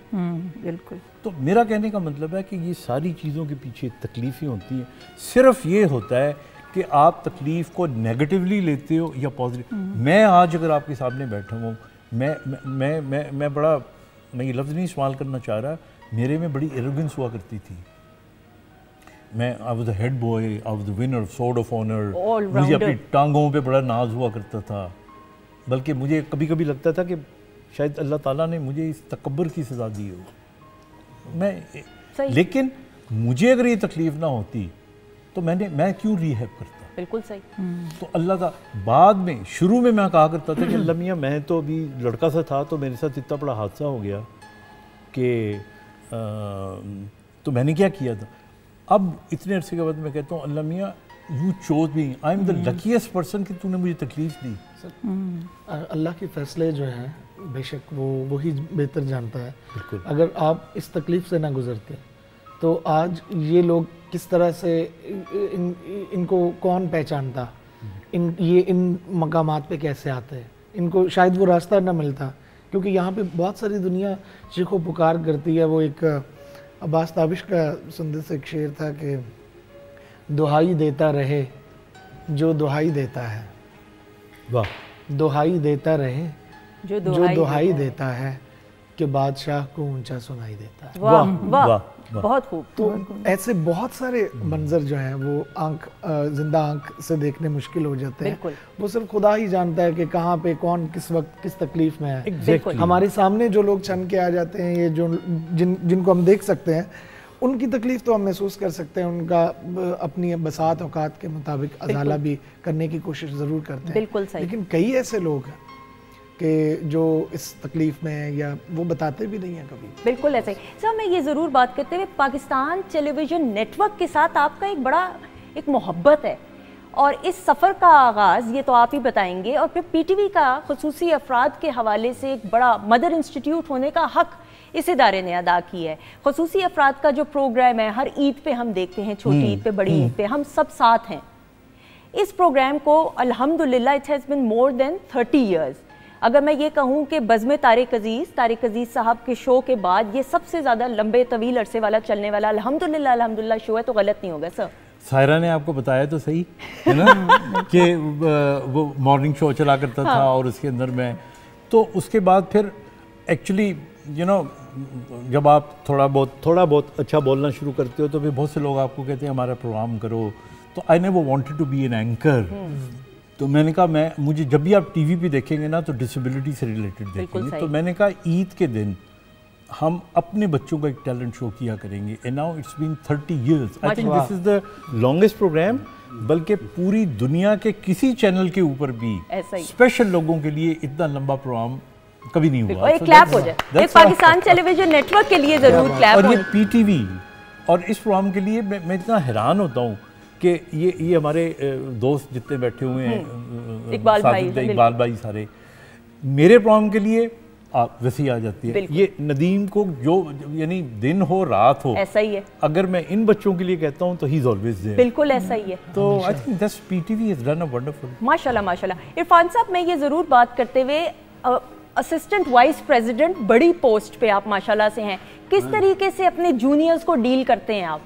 बिल्कुल। तो मेरा कहने का मतलब है कि ये सारी चीज़ों के पीछे तकलीफ़ें होती हैं। सिर्फ ये होता है कि आप तकलीफ़ को नेगेटिवली लेते हो या पॉजिटिव। मैं आज अगर आपके सामने बैठा हूँ, मैं बड़ा, मैं ये लफ्ज़ नहीं इस्तेमाल करना चाह रहा, मेरे में बड़ी एरोगेंस हुआ करती थी। मैं I was the head boy, I was the winner of sword of honour, मुझे अपनी टांगों पे बड़ा नाज हुआ करता था। बल्कि मुझे कभी कभी लगता था कि शायद अल्लाह ताला ने मुझे इस तकब्बुर की सज़ा दी हो। लेकिन मुझे अगर ये तकलीफ़ ना होती तो मैं क्यों रिहैब करता। बिल्कुल सही। तो अल्लाह का, बाद में, शुरू में मैं कहा करता था कि अल्लाह मियाँ, मैं तो अभी लड़का सा था तो मेरे साथ इतना बड़ा हादसा हो गया कि तो मैंने क्या किया था। अब इतने अरसे के बाद मैं कहता हूँ अल्लाह मियाँ, you chose me, I am the luckiest person कि तूने मुझे तकलीफ दी। अल्लाह के फैसले जो हैं बेशक वो ही बेहतर जानता है। बिल्कुल। अगर आप इस तकलीफ से ना गुजरते तो आज ये लोग किस तरह से, इनको कौन पहचानता, इन मकामात पे कैसे आते हैं, इनको शायद वो रास्ता ना मिलता। क्योंकि यहाँ पे बहुत सारी दुनिया चीखो पुकार करती है। वो एक अब्बास ताबिश का संदेश एक शेर था कि दुहाई देता रहे जो दुहाई देता है। वाह। दुहाई देता रहे जो दुहाई देता है। कि बादशाह को ऊंचा सुनाई देता है। वाह वाह, बहुत खूब। तो ऐसे बहुत सारे मंजर जो हैं वो जिंदा आंख से देखने मुश्किल हो जाते हैं। वो सिर्फ खुदा ही जानता है कि कहाँ पे कौन किस वक्त किस तकलीफ में है। हमारे सामने जो लोग छन के आ जाते हैं, ये जो जिनको हम देख सकते हैं, उनकी तकलीफ तो हम महसूस कर सकते हैं, उनका अपनी बसात औकात के मुताबिक अजाला भी करने की कोशिश ज़रूर करते हैं। बिल्कुल सही। लेकिन कई ऐसे लोग हैं कि जो इस तकलीफ में है या वो बताते भी नहीं हैं कभी। बिल्कुल ऐसे ही। सर मैं ये ज़रूर बात करते हुए, पाकिस्तान टेलीविज़न नेटवर्क के साथ आपका एक बड़ा एक मोहब्बत है, और इस सफ़र का आगाज़ ये तो आप ही बताएंगे, और फिर पीटीवी का खुसूसी अफराद के हवाले से एक बड़ा मदर इंस्टीट्यूट होने का हक़ इस इदारे ने अदा की है। खुसूसी अफराद का जो प्रोग्राम है हर ईद पे हम देखते हैं, छोटी ईद पे, बड़ी ईद पे, हम सब साथ हैं। इस प्रोग्राम को अल्हम्दुलिल्लाह it has been more than 30 years. अगर मैं ये कहूँ कि बज़्म तारिक अजीज़ साहब के शो के बाद ये सबसे ज़्यादा लंबे तवील अरसे वाला चलने वाला अल्हम्दुलिल्लाह शो है, तो गलत नहीं होगा सर? सायरा ने आपको बताया तो सही है ना कि वो मॉर्निंग शो चला करता था, और उसके अंदर मैं तो उसके बाद फिर एक्चुअली जब आप थोड़ा बहुत अच्छा बोलना शुरू करते हो तो फिर बहुत से लोग आपको कहते हैं हमारा प्रोग्राम करो। तो I never wanted to be an anchor. तो मैंने कहा मुझे जब भी आप टीवी पे देखेंगे ना तो डिसेबिलिटी से रिलेटेड देखेंगे। तो मैंने कहा ईद के दिन हम अपने बच्चों का एक टैलेंट शो किया करेंगे। And now it's been 30 years. I think this is the longest programme, बल्कि पूरी दुनिया के किसी चैनल के ऊपर भी स्पेशल लोगों के लिए इतना लंबा प्रोग्राम कभी नहीं हुआ। एक क्लैप हो जाए, एक पाकिस्तान टेलीविजन नेटवर्क के लिए जरूर क्लैप। और ये पीटीवी और इस प्रोग्राम के लिए मैं इतना हैरान होता हूँ कि ये हमारे दोस्त जितने बैठे हुए हैं, इकबाल भाई सारे, मेरे प्रोग्राम के लिए आप वैसे ही आ जाती है। ये नदीम को जो यानी दिन हो रात हो, ऐसा ही है। अगर मैं इन बच्चों के लिए कहता हूँ तो ही इज ऑलवेज देयर। बिल्कुल ऐसा ही है। तो I think that's PTV has done a wonderful. माशाल्लाह माशाल्लाह। इरफान साहब मैं ये जरूर बात करते हुए, असिस्टेंट वाइस प्रेसिडेंट बड़ी पोस्ट पे आप माशाल्लाह से हैं, किस तरीके से अपने जूनियर्स को डील करते हैं आप?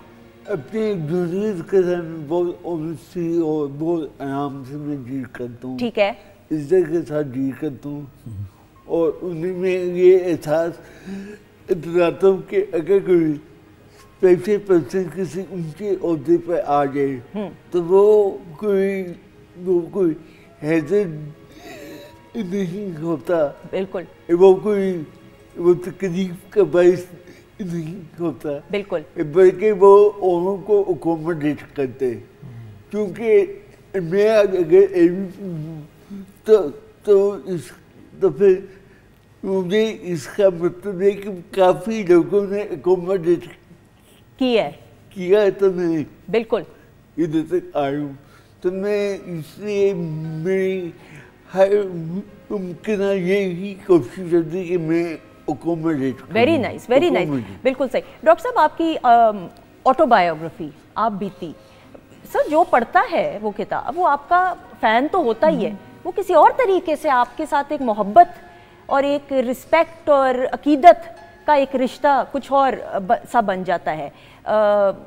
अपने जूनियर्स के साथ बहुत ऑब्वियसली और बहुत आराम से मैं डील करता हूँ। ठीक है। इज्जत के साथ डील करता हूँ, और उन्हीं में ये एहसास दिलाता हूँ कि अगर कोई स्पेशल पर्सन किसी ऊंचे ओहदे पर आ जाए तो वो कोई हैजर्ड नहीं होता। बिल्कुल। वो तकलीफ का बाइस नहीं होता। बिल्कुल। बल्कि वो औरों को अकोमोडेट करते, क्योंकि मैं अगर तो फिर मुझे इसका मतलब है कि काफ़ी लोगों ने अकोमोडेट किया है, तो मैं बिल्कुल इधर तक आया हूँ। तो मैं इसलिए मेरी हर मुमकिन यही कोशिश होती है कि मैं accommodate. Very nice, very nice, बिल्कुल सही। डॉक्टर साहब आपकी ऑटोबायोग्राफी आप बीती, सर जो पढ़ता है वो किताब, वो आपका फ़ैन तो होता ही है, वो किसी और तरीके से आपके साथ एक मोहब्बत और एक रिस्पेक्ट और अकीदत का एक रिश्ता कुछ और सा बन जाता है।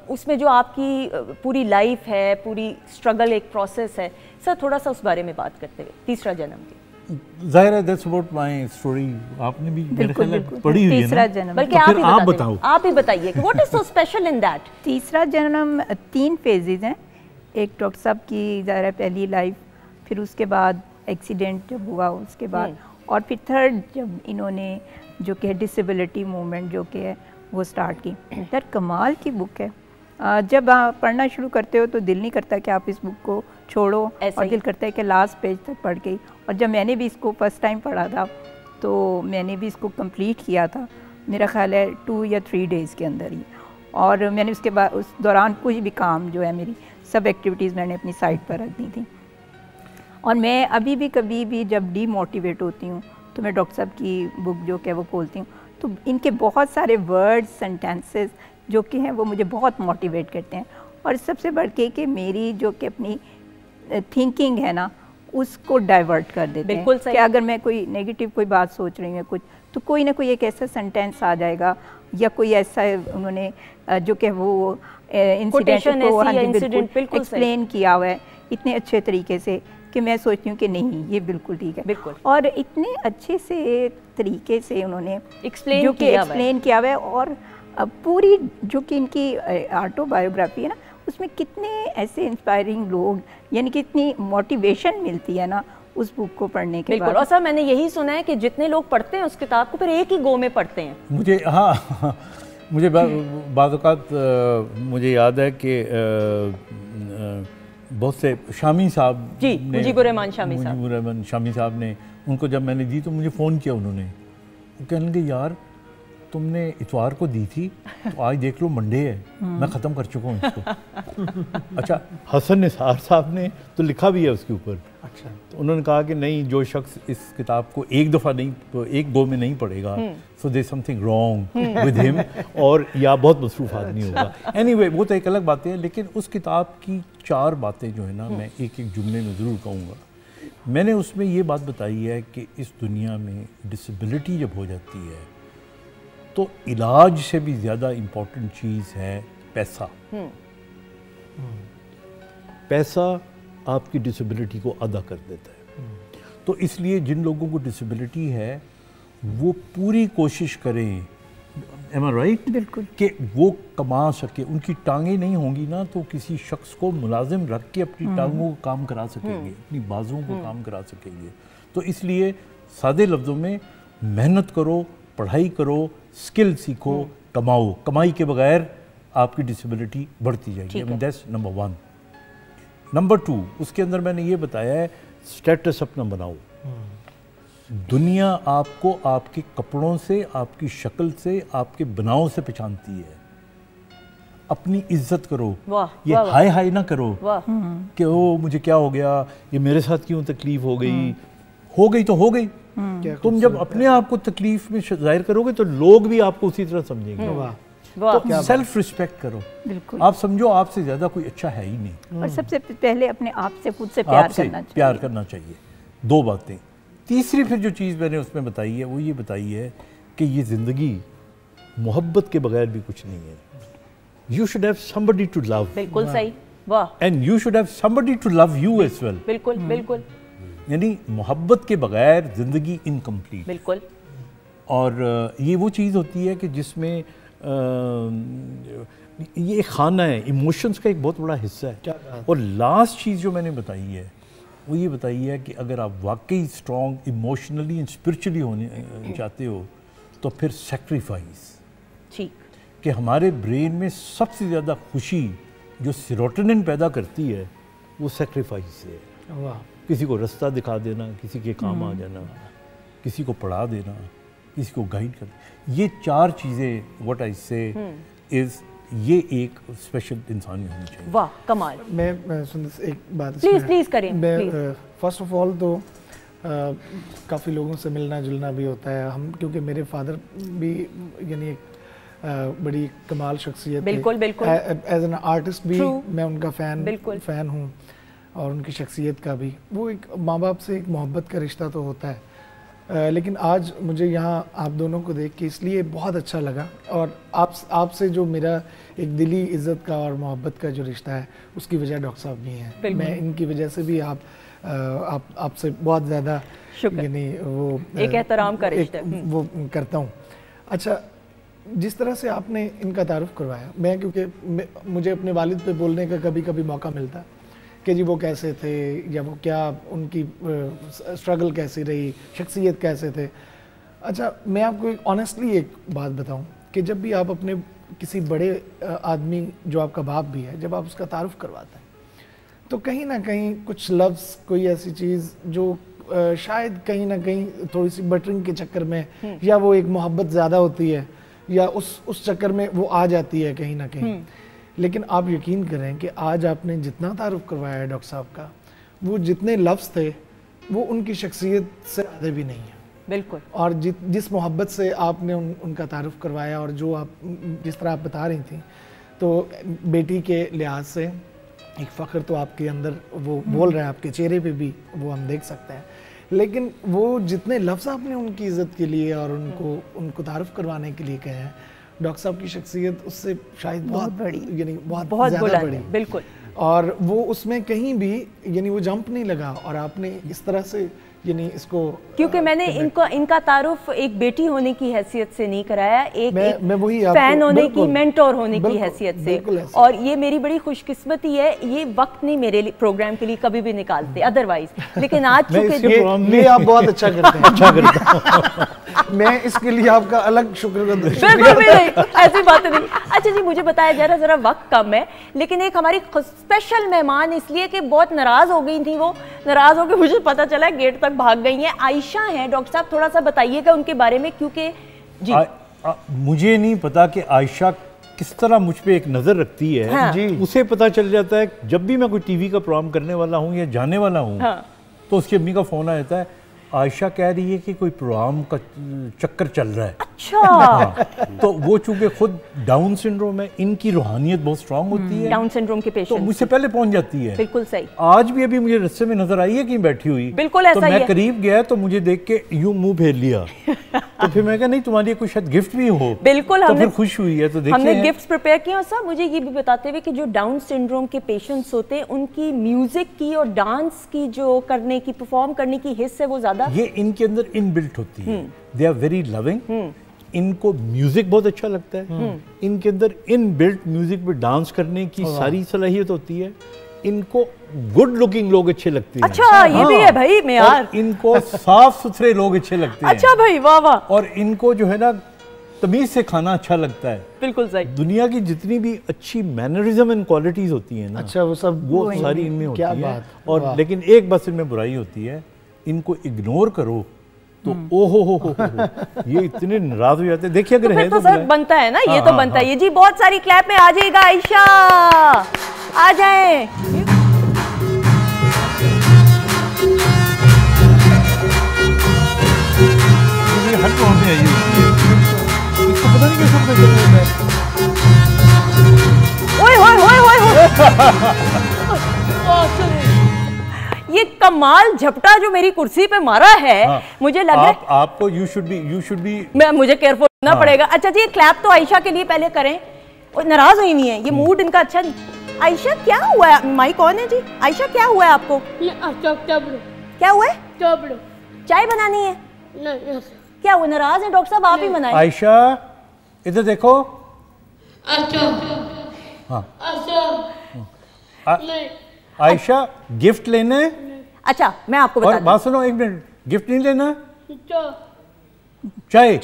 उसमें जो आपकी पूरी लाइफ है, पूरी स्ट्रगल एक प्रोसेस है, सर थोड़ा सा उस बारे में बात करते हुए। तीसरा जन्म की ज़ाहिर है दैट्स अबाउट माय स्टोरी, आपने भी मेरे ख्याल में पढ़ी हुई है ना। तीसरा जन्म, बल्कि आप ही बताइए कि what is so special in that. तीसरा जन्म 3 फेजेस हैं। एक डॉक्टर साहब की ज़ाहिर है पहली लाइफ, फिर उसके बाद एक्सीडेंट जब हुआ उसके बाद, और फिर थर्ड जब इन्होंने जो कि डिसेबिलिटी मूवमेंट जो कि है वो स्टार्ट की। यार कमाल की बुक है। जब आप पढ़ना शुरू करते हो तो दिल नहीं करता कि आप इस बुक को छोड़ो, और दिल करता है कि लास्ट पेज तक पढ़ के। और जब मैंने भी इसको फर्स्ट टाइम पढ़ा था तो मैंने भी इसको कंप्लीट किया था, मेरा ख्याल है 2 या 3 डेज़ के अंदर ही। और मैंने उसके बाद उस दौरान कोई भी काम जो है मेरी सब एक्टिविटीज़ मैंने अपनी साइड पर रख दी थी। और मैं अभी भी कभी भी जब डीमोटिवेट होती हूँ तो मैं डॉक्टर साहब की बुक जो कि वो खोलती हूँ, तो इनके बहुत सारे वर्ड्स सेंटेंसेस जो कि हैं वो मुझे बहुत मोटिवेट करते हैं। और सबसे बढ़ के कि मेरी जो कि अपनी थिंकिंग है ना उसको डाइवर्ट कर देते हैं कि अगर मैं कोई नेगेटिव कोई बात सोच रही हूँ कुछ, तो कोई ना कोई एक ऐसा सेंटेंस आ जाएगा या कोई ऐसा उन्होंने जो कि वो इंसिडेंट को एक्सप्लेन किया हुआ है इतने अच्छे तरीके से कि मैं सोचती हूँ कि नहीं ये बिल्कुल ठीक है। बिल्कुल। और इतने अच्छे से तरीके से उन्होंने एक्सप्लेन किया हुआ है। और पूरी जो कि इनकी ऑटोबायोग्राफी है ना, उसमें कितने ऐसे इंस्पायरिंग लोग, यानी कि इतनी मोटिवेशन मिलती है ना उस बुक को पढ़ने के बाद। और सर मैंने यही सुना है कि जितने लोग पढ़ते हैं उस किताब को फिर एक ही गो में पढ़ते हैं। मुझे बाज़ औक़ात मुझे याद है कि बहुत से शामी साहब जी, मुजीबुर रहमान शामी साहब ने उनको जब मैंने दी तो मुझे फ़ोन किया उन्होंने, वो कहने लगे यार तुमने इतवार को दी थी तो आज देख लो मंडे है, मैं ख़त्म कर चुका हूँ इसको। अच्छा, हसन निसार साहब ने तो लिखा भी है उसके ऊपर। अच्छा, तो उन्होंने कहा कि नहीं, जो शख्स इस किताब को एक दफ़ा नहीं तो एक गो में नहीं पढ़ेगा, so there something wrong with him, और या बहुत मसरूफ़ आदमी होगा। एनीवे, वो तो एक अलग बातें हैं, लेकिन उस किताब की 4 बातें जो है ना, मैं एक एक जुमले में ज़रूर कहूँगा। मैंने उसमें ये बात बताई है कि इस दुनिया में डिसेबिलिटी जब हो जाती है तो इलाज से भी ज़्यादा इम्पोर्टेंट चीज़ है पैसा। पैसा आपकी डिसेबिलिटी को अदा कर देता है। तो इसलिए जिन लोगों को डिसेबिलिटी है वो पूरी कोशिश करें, एम आई राइट, बिल्कुल, कि वो कमा सके। उनकी टांगें नहीं होंगी ना तो किसी शख्स को मुलाजिम रख के अपनी टांगों को काम करा सकेंगे, अपनी बाजुओं को काम करा सकेंगे। तो इसलिए सादे लफ्ज़ों में मेहनत करो, पढ़ाई करो, स्किल सीखो, कमाओ। कमाई के बगैर आपकी डिसेबिलिटी बढ़ती जाएगी। That's number 1। नंबर 2, उसके अंदर मैंने ये बताया है स्टेटस अपना बनाओ। दुनिया आपको आपके कपड़ों से, आपकी शक्ल से, आपके बनाव से पहचानती है। अपनी इज्जत करो। ये हाय हाय ना करो कि ओ मुझे क्या हो गया, ये मेरे साथ क्यों तकलीफ हो गई तो हो गई। तुम जब अपने आप को तकलीफ में जाहिर करोगे तो लोग भी आपको उसी तरह समझेंगे। तो सेल्फ रिस्पेक्ट करो। बिल्कुल। आप समझो आपसे ज्यादा कोई अच्छा है ही नहीं, और सबसे पहले अपने आप से, खुद से प्यार करना चाहिए। 2 बातें। तीसरी फिर जो चीज़ मैंने उसमें बताई है वो ये बताई है कि ये ज़िंदगी मोहब्बत के बगैर भी कुछ नहीं है। You should have somebody to love. बिल्कुल सही, वाह। And you should have somebody to love you as well. बिल्कुल बिल्कुल। यानी मोहब्बत के बगैर ज़िंदगी इनकम्प्लीट। बिल्कुल। और ये वो चीज़ होती है कि जिसमें ये खाना है, इमोशंस का एक बहुत बड़ा हिस्सा है। और लास्ट चीज़ जो मैंने बताई है वो ये बताई है कि अगर आप वाकई स्ट्रॉन्ग इमोशनली एंड स्पिरिचुअली होने चाहते हो तो फिर सेक्रीफाइस। ठीक। कि हमारे ब्रेन में सबसे ज़्यादा खुशी जो सेरोटोनिन पैदा करती है वो सेक्रीफाइस से है। वाह। किसी को रास्ता दिखा देना, किसी के काम आ जाना, किसी को पढ़ा देना, किसी को गाइड करना, ये 4 चीज़ें व्हाट आई से इज़, ये एक स्पेशल इंसान में होनी चाहिए। वाह, कमाल। मैं सुंदर एक बात प्लीज करें। मैं फर्स्ट ऑफ ऑल तो काफ़ी लोगों से मिलना जुलना भी होता है। हम क्योंकि मेरे फादर भी यानी एक बड़ी कमाल शख्सियत, बिल्कुल बिल्कुल, एज एन आर्टिस्ट भी मैं उनका फ़ैन हूँ, और उनकी शख्सियत का भी। वो एक माँ बाप से एक मोहब्बत का रिश्ता तो होता है, लेकिन आज मुझे यहाँ आप दोनों को देख के इसलिए बहुत अच्छा लगा। और आपसे जो मेरा एक दिली इज़्ज़त का और मोहब्बत का जो रिश्ता है उसकी वजह डॉक्टर साहब भी हैं। मैं इनकी वजह से भी आपसे बहुत ज़्यादा यानी वो एक एहतराम का रिश्ता वो करता हूँ। अच्छा, जिस तरह से आपने इनका तारुफ करवाया, मैं क्योंकि मुझे अपने वालिद पे बोलने का कभी कभी मौका मिलता कि जी वो कैसे थे, या वो क्या उनकी स्ट्रगल कैसी रही, शख्सियत कैसे थे। अच्छा, मैं आपको एक ऑनेस्टली एक बात बताऊं कि जब भी आप अपने किसी बड़े आदमी, जो आपका बाप भी है, जब आप उसका तारुफ करवाते हैं तो कहीं ना कहीं कुछ लफ्ज़, कोई ऐसी चीज़ जो शायद कहीं ना कहीं थोड़ी सी बटरिंग के चक्कर में, या वो एक मोहब्बत ज़्यादा होती है, या उस चक्कर में वो आ जाती है कहीं ना कहीं। लेकिन आप यकीन करें कि आज आपने जितना तारुफ करवाया है डॉक्टर साहब का, वो जितने लफ्ज़ थे वो उनकी शख्सियत से ज़्यादा भी नहीं है। बिल्कुल। और जिस मोहब्बत से आपने उनका तारुफ करवाया, और जो आप जिस तरह आप बता रही थी, तो बेटी के लिहाज से एक फ़ख्र तो आपके अंदर वो बोल रहा है, आपके चेहरे पे भी वो हम देख सकते हैं। लेकिन वो जितने लफ्ज़ आपने उनकी इज़्ज़त के लिए और उनको तारुफ करवाने के लिए कहे हैं, डॉक्टर साहब की शख्सियत उससे शायद बहुत बड़ी, यानी बहुत ज़्यादा बड़ी। बिल्कुल। और वो उसमें कहीं भी यानी वो जंप नहीं लगा और आपने इस तरह से यानी इसको क्योंकि मैंने इनका तारुफ एक बेटी होने की हैसियत से नहीं कराया, एक मैं वही फैन होने की, मेंटोर होने की हैसियत से। और ये मेरी बड़ी खुशकिस्मती है, ये वक्त नहीं मेरे प्रोग्राम के लिए कभी भी निकालते अदरवाइज, लेकिन आज चूंकि ये आप बहुत अच्छा करते हैं। अच्छा करते हैं। मैं इसके लिए आपका अलग शुक्र ऐसी बात नहीं। अच्छा जी, मुझे बताया जरा वक्त कम है, लेकिन एक हमारी स्पेशल मेहमान इसलिए कि बहुत नाराज हो गई थी, वो नाराज होकर मुझे पता चला गेट भाग गई हैं, आयशा हैं। डॉक्टर साहब थोड़ा सा बताइएगा उनके बारे में, क्योंकि जी मुझे नहीं पता कि आयशा किस तरह मुझ पे एक नज़र रखती है। हाँ। जी उसे पता चल जाता है जब भी मैं कोई टीवी का प्रोग्राम करने वाला हूँ या जाने वाला हूँ। हाँ। तो उसकी अम्मी का फ़ोन आ जाता है, आयशा कह रही है कि कोई प्रोग्राम का चक्कर चल रहा है। अच्छा। हाँ, तो वो चूंकि खुद डाउन सिंड्रोम है, इनकी रूहानियत बहुत स्ट्रांग होती है, डाउन सिंड्रोम के पेशेंट, तो मुझसे पहले पहुंच जाती है। बिल्कुल सही। आज भी अभी मुझे रास्ते में नजर आई है कि बैठी हुई, बिल्कुल ऐसा तो ही मैं है। करीब गया तो मुझे देख के यूं मुंह फेर लिया। तो फिर मैं कहा नहीं तुम्हारे कुछ शायद गिफ्ट भी हो। बिल्कुल, तो फिर खुश हुई है। तो देखिए हमने गिफ्ट प्रिपेयर किए। और साहब मुझे ये भी बताते हुए कि जो डाउन सिंड्रोम के पेशेंट्स होते हैं उनकी म्यूजिक की और डांस की जो करने की, परफॉर्म करने की हिस्स है वो ज्यादा ये इनके अंदर इनबिल्ट होती है। दे आर वेरी लविंग, इनको म्यूजिक बहुत अच्छा लगता है, इनके अंदर इनबिल्ट म्यूजिक पे डांस करने की सारी सलाहियत होती है, इनको गुड लुकिंग लोग अच्छे लगते हैं। अच्छा, ये भी है भाई में यार। इनको साफ सुथरे लोग अच्छे लगते हैं। अच्छा भाई, वाह वाह। और इनको जो है ना तमीज से खाना अच्छा लगता है। बिल्कुल सही। दुनिया की जितनी भी अच्छी मैनरिज्म एंड क्वालिटीज होती हैं ना, अच्छा वो सारी इनमें होती है। और लेकिन एक बस इनमें बुराई होती है, इनको इग्नोर करो तो ओहो हो ये इतने नाराज हो जाते हैं। देखिए अगर है तो सर बनता है ना, ये तो बनता है। जी बहुत सारी क्लैप में आ जाएगा आयशा, आ जाए। हर तो हमें आई होती है, इसको पता नहीं कैसे पता चलता है। ओए होए होए ये कमाल झपटा जो मेरी कुर्सी पे मारा है। हाँ, मुझे लग रहा है आपको यू शुड बी मुझे केयरफुल होना पड़ेगा। अच्छा जी, क्लैप तो आयशा के लिए पहले करें। और नाराज हुई नहीं है, ये मूड इनका अच्छा। आयशा क्या हुआ है? माइक कौन है जी? आयशा क्या हुआ है आपको? क्या हुआ है? चाय बनानी है? क्या हुआ, नाराज है? डॉक्टर साहब आप ही बनाए। आयशा इधर देखो। हाँ आयशा गिफ्ट लेना है? अच्छा मैं आपको बता, बात सुनो एक मिनट, गिफ्ट नहीं लेना? चाय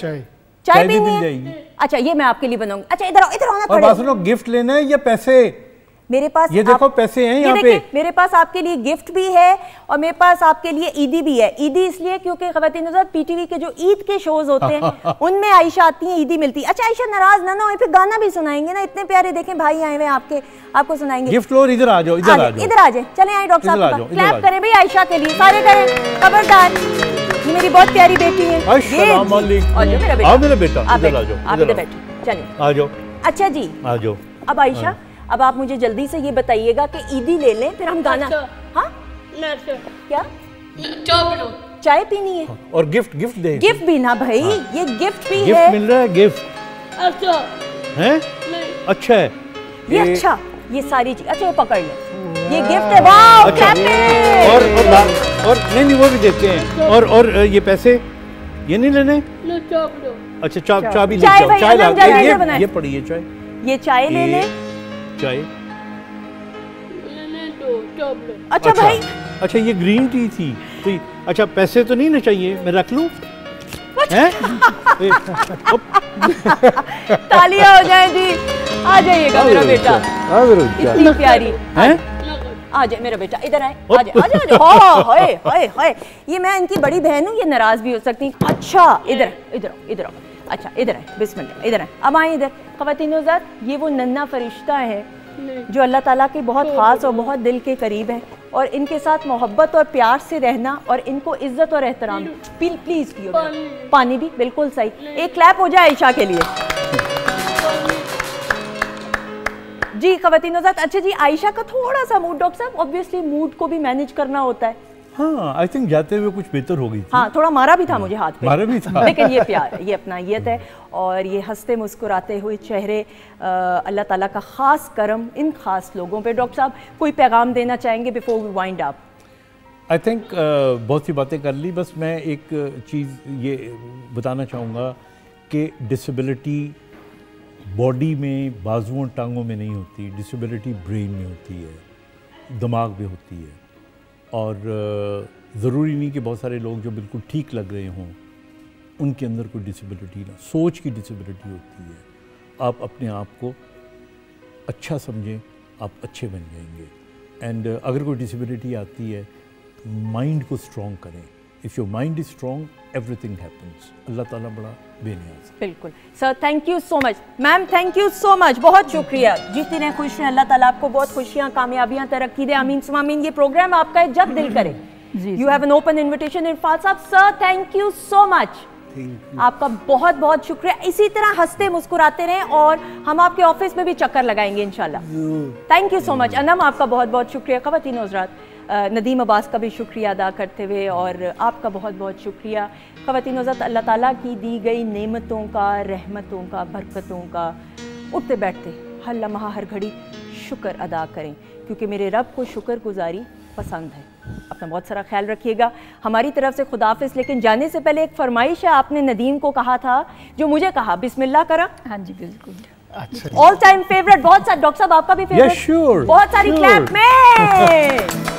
भी मिल जाएगी। अच्छा ये मैं आपके लिए बनाऊंगी। अच्छा इधर आओ, इधर आओ ना। और बात सुनो, गिफ्ट लेना है या पैसे? मेरे पास ये देखो पैसे हैं यहाँ पे। मेरे पास आपके लिए गिफ्ट भी है और मेरे पास आपके लिए ईदी भी है। ईदी इसलिए क्योंकि ख़वातीन हज़रात पीटीवी के जो ईद के शोज होते हैं उनमें आयशा आती है, ईदी मिलती है। अच्छा आयशा नाराज ना हो, फिर गाना भी सुनाएंगे ना, इतने प्यारे देखें भाई आए हुए आपके, आपको सुनाएंगे। गिफ्ट लो, इधर आ जाओ, इधर आ जाए। चले आए डॉक्टर साहब, क्लैप करें भाई आयशा के लिए, सारे करें, खबरदार। ये मेरी बहुत प्यारी बेटी है। मेरा बेटा आप इधर बैठो, चलिए आ जाओ। अच्छा जी आ जाओ। अब आयशा अब आप मुझे जल्दी से ये बताइएगा कि ईदी ले लें फिर हम गाना। हाँ क्या चाय पीनी है? और गिफ्ट दे। गिफ्ट भी ना भाई। हाँ। ये गिफ्ट भी गिफ्ट है। मिल रहा है गिफ्ट। अच्छा है? अच्छा है ये अच्छा, ये सारी चीज अच्छा, ये पकड़ ले, ये गिफ्ट है। वाह अच्छा। और नहीं वो भी देते हैं। और ये पैसे ये नहीं लेने? अच्छा चाय भी ले जाओ। चाय ये पड़ी है चाय, ये चाय ले ले। चाय अच्छा भाई। अच्छा ये ग्रीन टी थी तो अच्छा पैसे तो नहीं ना चाहिए, मैं रख लूं? तालियां हो जाए जी। आ जाइएगा मेरा बेटा, इतनी प्यारी है। आ जाए मेरा बेटा, इधर आए, आ जाए। हाय हाय हाय, ये मैं इनकी बड़ी बहन हूँ, ये नाराज भी हो सकती। अच्छा इधर इधर आओ। अच्छा इधर आए, बिस्मिल्लाह, इधर आए। अब आए इधर। ख़वातीन हज़रात, ये वो नन्हा फरिश्ता है जो अल्लाह ताला के बहुत ख़ास और बहुत दिल के करीब है, और इनके साथ मोहब्बत और प्यार से रहना और इनको इज्जत और एहतराम। प्लीज़ पियो पानी भी। बिल्कुल सही। एक क्लैप हो जाए आयशा के लिए जी। ख़वातीन हज़रात, अच्छा जी, आयशा का थोड़ा सा मूड, डॉक्टर साहब ऑब्वियसली मूड को भी मैनेज करना होता है। हाँ, आई थिंक जाते हुए कुछ बेहतर हो गई थी। हाँ, थोड़ा मारा भी था मुझे हाथ पे, मारा भी था, लेकिन ये प्यार, ये अपनायत है और ये हंसते मुस्कुराते हुए चेहरे, अल्लाह ताला का ख़ास करम इन ख़ास लोगों पे। डॉक्टर साहब, कोई पैगाम देना चाहेंगे before we wind up? I think बहुत सी बातें कर ली, बस मैं एक चीज़ ये बताना चाहूँगा कि डिसेबिलिटी बॉडी में, बाजुओं टांगों में नहीं होती, डिसेबिलिटी ब्रेन में होती है, दिमाग में होती है। और ज़रूरी नहीं कि बहुत सारे लोग जो बिल्कुल ठीक लग रहे हों उनके अंदर कोई डिसेबिलिटी ना, सोच की डिसेबिलिटी होती है। आप अपने आप को अच्छा समझें, आप अच्छे बन जाएंगे। एंड अगर कोई डिसेबिलिटी आती है तो माइंड को स्ट्रॉन्ग करें। If your mind is strong, everything happens. Allah ताला बड़ा बेनियाज़। बिल्कुल sir, thank you so much. Ma'am, thank you so much, बहुत शुक्रिया। जीती रहें, खुश रहें, अल्लाह ताला आपको बहुत खुशियाँ, कामयाबियाँ, तरक्की दे। आमीन सुमा आमीन। ये प्रोग्राम आपका है, जब दिल करे। You have an open invitation. Irfan साहब, sir thank you so much, आपका बहुत बहुत शुक्रिया। इसी तरह हंसते मुस्कुराते रहें और हम आपके ऑफिस में भी चक्कर लगाएंगे इंशाल्लाह। Thank you so much. Anam, आपका बहुत बहुत शुक्रिया। ख़वातीन हज़रात, नदीम अब्बास का भी शुक्रिया अदा करते हुए और आपका बहुत बहुत शुक्रिया। ख़वातीन हज़रात, अल्लाह ताला की दी गई नेमतों का, रहमतों का, बरकतों का उठते बैठते हर लम्हा हर घड़ी शुक्र अदा करें, क्योंकि मेरे रब को शुक्रगुजारी पसंद है। अपना बहुत सारा ख्याल रखिएगा। हमारी तरफ से खुदाफिज। लेकिन जाने से पहले एक फरमाइश है, आपने नदीम को कहा था, जो मुझे कहा, बिस्मिल्लाह करा। हाँ जी, बिल्कुल। ऑल टाइम फेवरेट, बहुत सारे। डॉक्टर साहब, आपका भी फेवरेट? yes, sure, बहुत सारी sure. क्लैप में